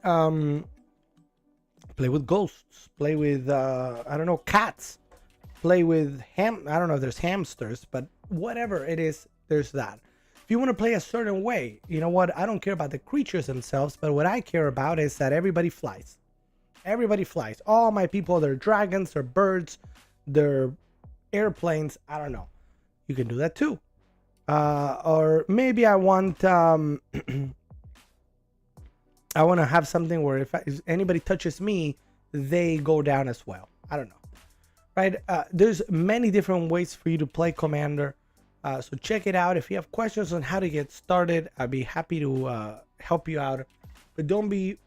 play with ghosts, play with I don't know, cats, play with I don't know if there's hamsters, but whatever it is, there's that. If you want to play a certain way, you know what? I don't care about the creatures themselves, but what I care about is that everybody flies. Everybody flies. All my people, they're dragons, they're birds, they're airplanes. I don't know. You can do that too. Or maybe I want I want to have something where if anybody touches me, they go down as well. I don't know. Right? There's many different ways for you to play Commander. So check it out. If you have questions on how to get started, I'd be happy to help you out. But don't be,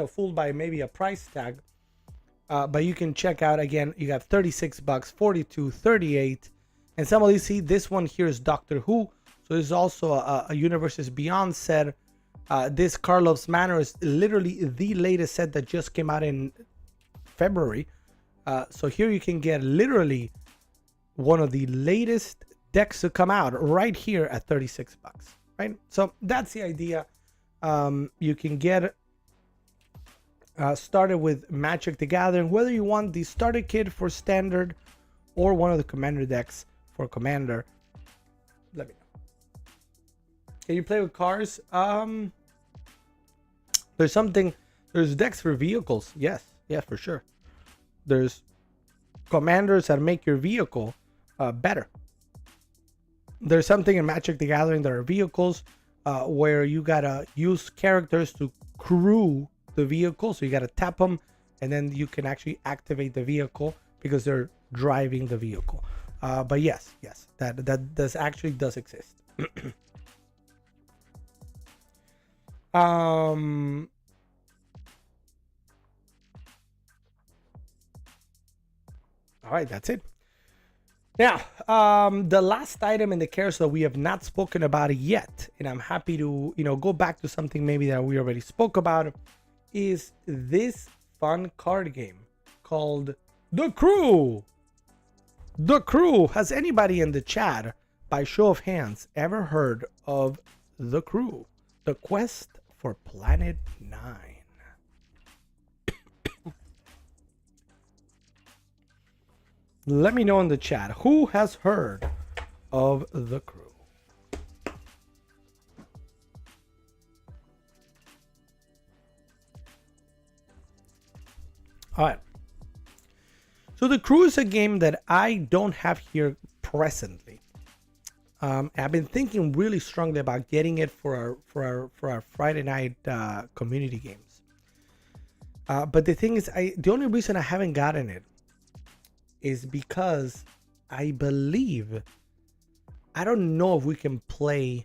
fooled by maybe a price tag. But you can check out again. You have $36, $42, $38, and some of these. See, this one here is Doctor Who. So this is also a Universes Beyond set. This Karlov's Manor is literally the latest set that just came out in February. So here you can get literally one of the latest decks to come out right here at $36, right? So that's the idea. You can get started with Magic the Gathering, whether you want the starter kit for standard or one of the Commander decks for Commander. Let me know. Can you play with cars? There's decks for vehicles. Yes, for sure. There's commanders that make your vehicle better. There's something in Magic the Gathering that are vehicles where you gotta use characters to crew the vehicle. So you gotta tap them, and then you can actually activate the vehicle because they're driving the vehicle. But yes, that does exist. All right, that's it. Now, the last item in the carousel we have not spoken about yet, and I'm happy to, go back to something maybe that we already spoke about, is this fun card game called The Crew. The Crew. Has anybody in the chat, by show of hands, ever heard of The Crew? The Quest for Planet 9. Let me know in the chat who has heard of The Crew. All right. So The Crew is a game that I don't have here presently. I've been thinking really strongly about getting it for our Friday night community games. But the thing is, the only reason I haven't gotten it is because I believe, I don't know if we can play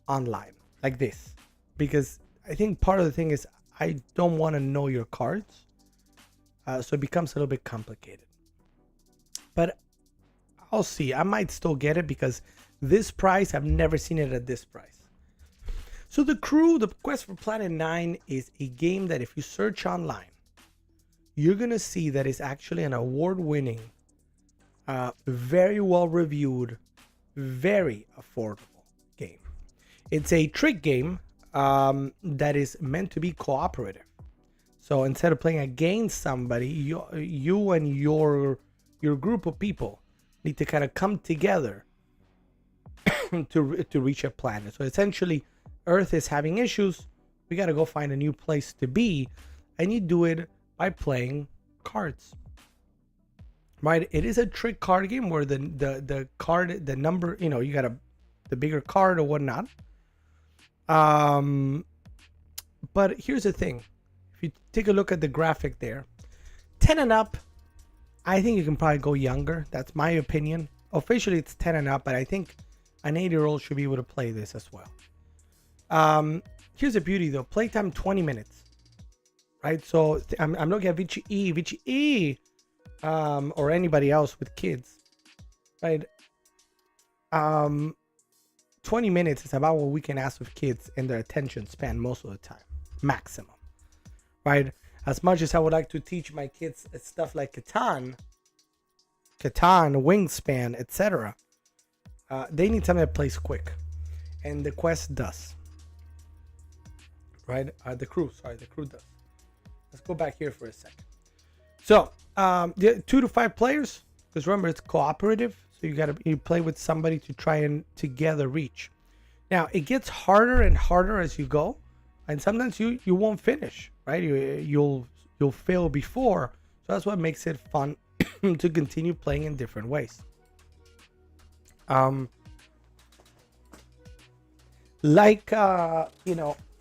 online like this, because I think part of the thing is I don't want to know your cards. So it becomes a little bit complicated. But I'll see. I might still get it because this price, I've never seen it at this price. So The Crew, The Quest for Planet 9 is a game that if you search online, you're going to see that it's actually an award-winning, very well-reviewed, very affordable game. It's a trick game that is meant to be cooperative. So instead of playing against somebody, you and your group of people need to kind of come together to reach a planet. So essentially, Earth is having issues. We got to go find a new place to be, and you do it by playing cards. Right? It is a trick card game where the card, the number, you got the bigger card or whatnot. But here's the thing. If you take a look at the graphic there, 10 and up, I think you can probably go younger. That's my opinion. Officially, it's 10 and up, but I think an 8-year-old should be able to play this as well. Here's the beauty, though. Playtime 20 minutes. Right? So I'm looking at Vici E, or anybody else with kids. Right? 20 minutes is about what we can ask of kids and their attention span most of the time. Maximum. Right? As much as I would like to teach my kids stuff like Catan, Wingspan, etc., they need something that plays quick, and the Quest does. Right? The Crew does. Let's go back here for a second. So, 2 to 5 players, because remember it's cooperative, so you play with somebody to try and together reach. Now it gets harder and harder as you go, and sometimes you won't finish. Right? You'll fail before, so that's what makes it fun to continue playing in different ways. Like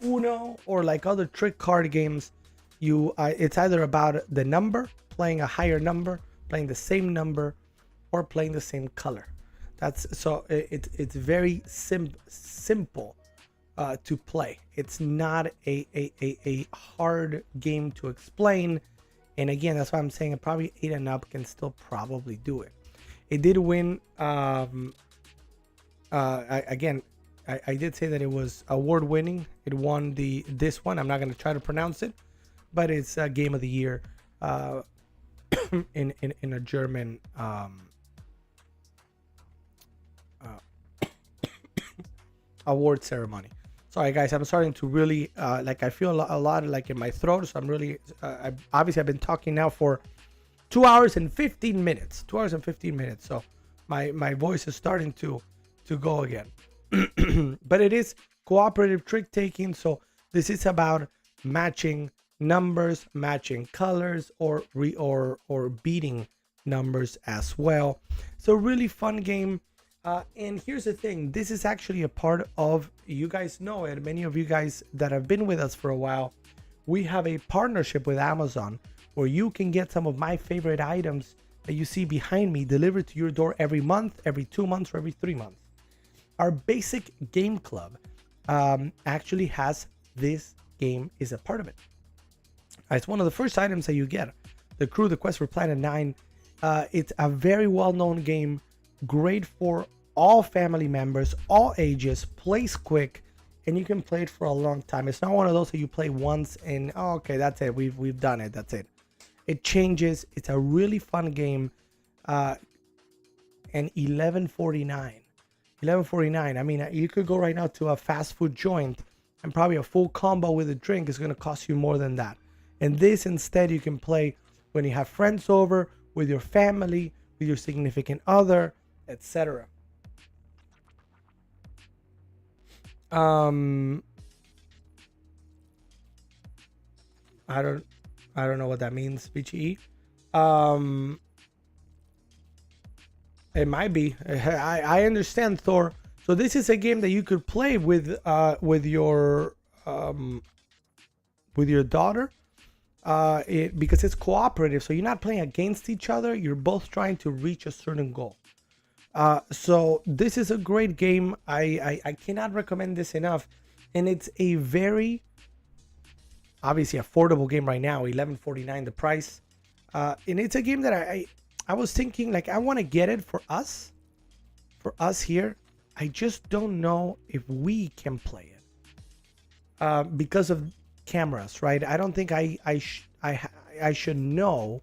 Uno or like other trick card games, it's either about the number, playing a higher number, playing the same number, or playing the same color. It's very simple to play. It's not a hard game to explain, and again, that's why I'm saying probably 8 and up can still probably do it. It did win. I did say that it was award winning. It won this one. I'm not going to try to pronounce it, but it's a game of the year in a German award ceremony. Sorry guys, I'm starting to really I feel a lot like in my throat, so I'm really I've been talking now for 2 hours and 15 minutes. So my voice is starting to go again. But it is cooperative trick taking, so this is about matching numbers, matching colors, or beating numbers as well. So really fun game. And here's the thing, this is actually a part of, you guys know it, many of you guys that have been with us for a while, we have a partnership with Amazon where you can get some of my favorite items that you see behind me delivered to your door every month, every 2 months, or every 3 months. Our basic game club actually has this game is a part of it. It's one of the first items that you get. The Crew, The Quest for Planet 9. It's a very well-known game, great for all family members, all ages, plays quick, and you can play it for a long time. It's not one of those that you play once and okay, that's it. We've done it. That's it. It changes. It's a really fun game. And $11.49. I mean, you could go right now to a fast food joint and probably a full combo with a drink is going to cost you more than that. And this instead you can play when you have friends over, with your family, with your significant other, etc. I don't know what that means, BGE. It might be. I understand, Thor. So this is a game that you could play with your daughter, because it's cooperative. So you're not playing against each other. You're both trying to reach a certain goal. So this is a great game. I cannot recommend this enough, and it's a very obviously affordable game right now, $11.49 the price. And it's a game that I was thinking like I want to get it for us here. I just don't know if we can play it because of cameras, right? I don't think I should know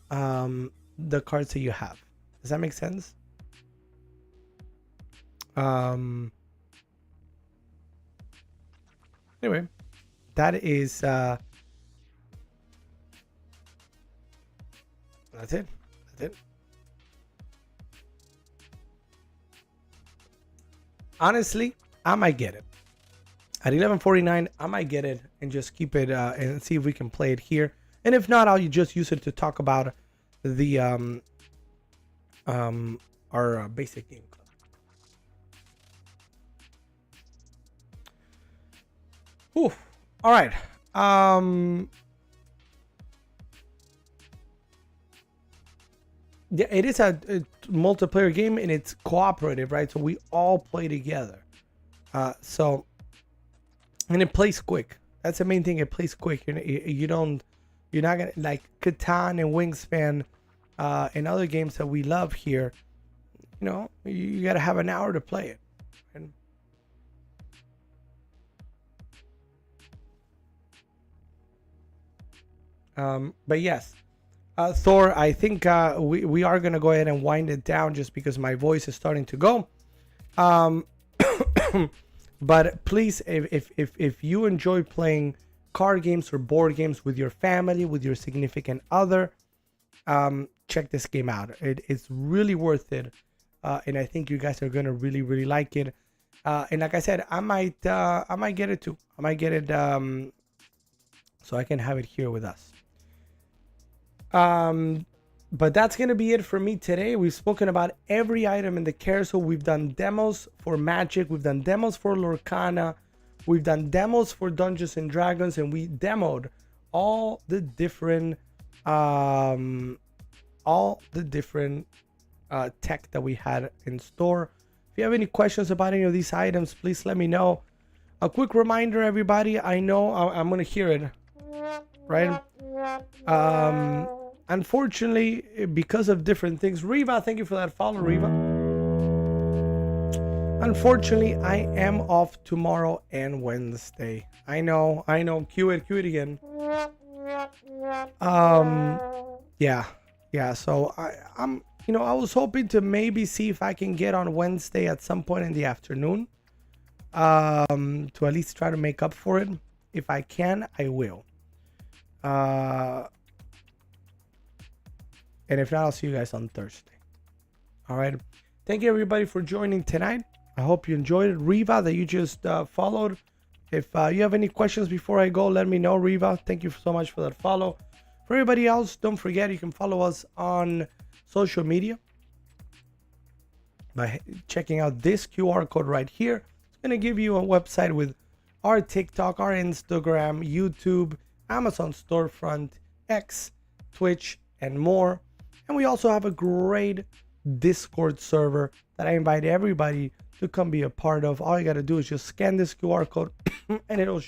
the cards that you have. Does that make sense? Anyway, that is that's it. That's it. Honestly, I might get it at $11.49. I might get it and just keep it and see if we can play it here. And if not, I'll just use it to talk about the our basic game club. Ooh, all right. Yeah, it is a multiplayer game and it's cooperative, right? So we all play together. So and it plays quick. That's the main thing. It plays quick. You're not gonna like Catan and Wingspan and other games that we love here. You know, you gotta have an hour to play it. But yes, Thor, I think we are gonna go ahead and wind it down just because my voice is starting to go. But please, if you enjoy playing card games or board games with your family, with your significant other, check this game out. It's really worth it, and I think you guys are gonna really like it. And like I said, I might get it too. I might get it so I can have it here with us. But that's gonna be it for me today. We've spoken about every item in the carousel. We've done demos for Magic, we've done demos for Lorcana, we've done demos for Dungeons and Dragons, and we demoed all the different tech that we had in store. If you have any questions about any of these items, please let me know. A quick reminder, everybody, I know I'm gonna hear it, right? Unfortunately, because of different things, Riva, thank you for that follow, Riva. Unfortunately, I am off tomorrow and Wednesday. I know. Cue it again. Yeah. So I'm, I was hoping to maybe see if I can get on Wednesday at some point in the afternoon, to at least try to make up for it. If I can, I will. And if not, I'll see you guys on Thursday. All right. Thank you, everybody, for joining tonight. I hope you enjoyed it. Riva, that you just followed. If you have any questions before I go, let me know, Riva. Thank you so much for that follow. For everybody else, don't forget you can follow us on social media by checking out this QR code right here. It's going to give you a website with our TikTok, our Instagram, YouTube, Amazon storefront, X, Twitch, and more. And we also have a great Discord server that I invite everybody to come be a part of. All you got to do is just scan this QR code and it'll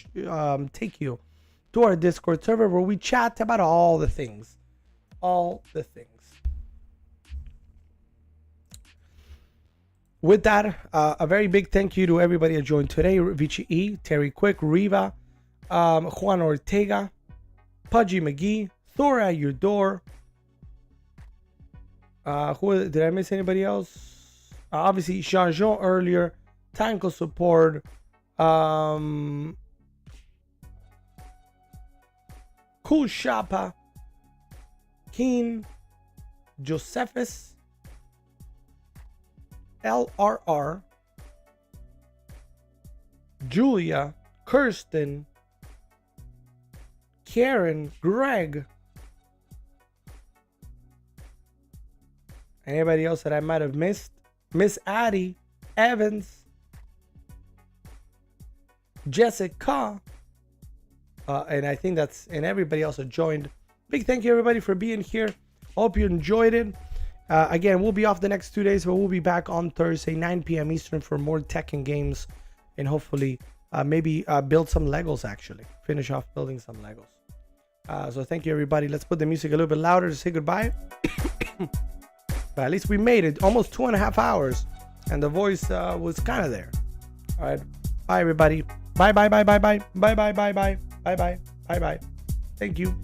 take you to our Discord server where we chat about all the things. With that, a very big thank you to everybody that joined today. Vici E, Terry Quick, Riva, Juan Ortega, Pudgy McGee, Thor at your door. Who did I miss? Anybody else? Obviously Jean-Jean earlier, Tanko support, Cool Shapa, Keen, Josephus, LRR, Julia, Kirsten, Karen, Greg. Anybody else that I might have missed? Miss Addie, Evans, Jessica, and I think and everybody else that joined. Big thank you, everybody, for being here. Hope you enjoyed it. Again, we'll be off the next 2 days, but we'll be back on Thursday, 9 p.m. Eastern for more tech and games, and hopefully maybe build some Legos, actually. Finish off building some Legos. So thank you, everybody. Let's put the music a little bit louder to say goodbye. But at least we made it. Almost 2.5 hours. And the voice was kind of there. All right. Bye, everybody. Bye, bye, bye, bye, bye. Bye, bye, bye, bye. Bye, bye, bye, bye. Thank you.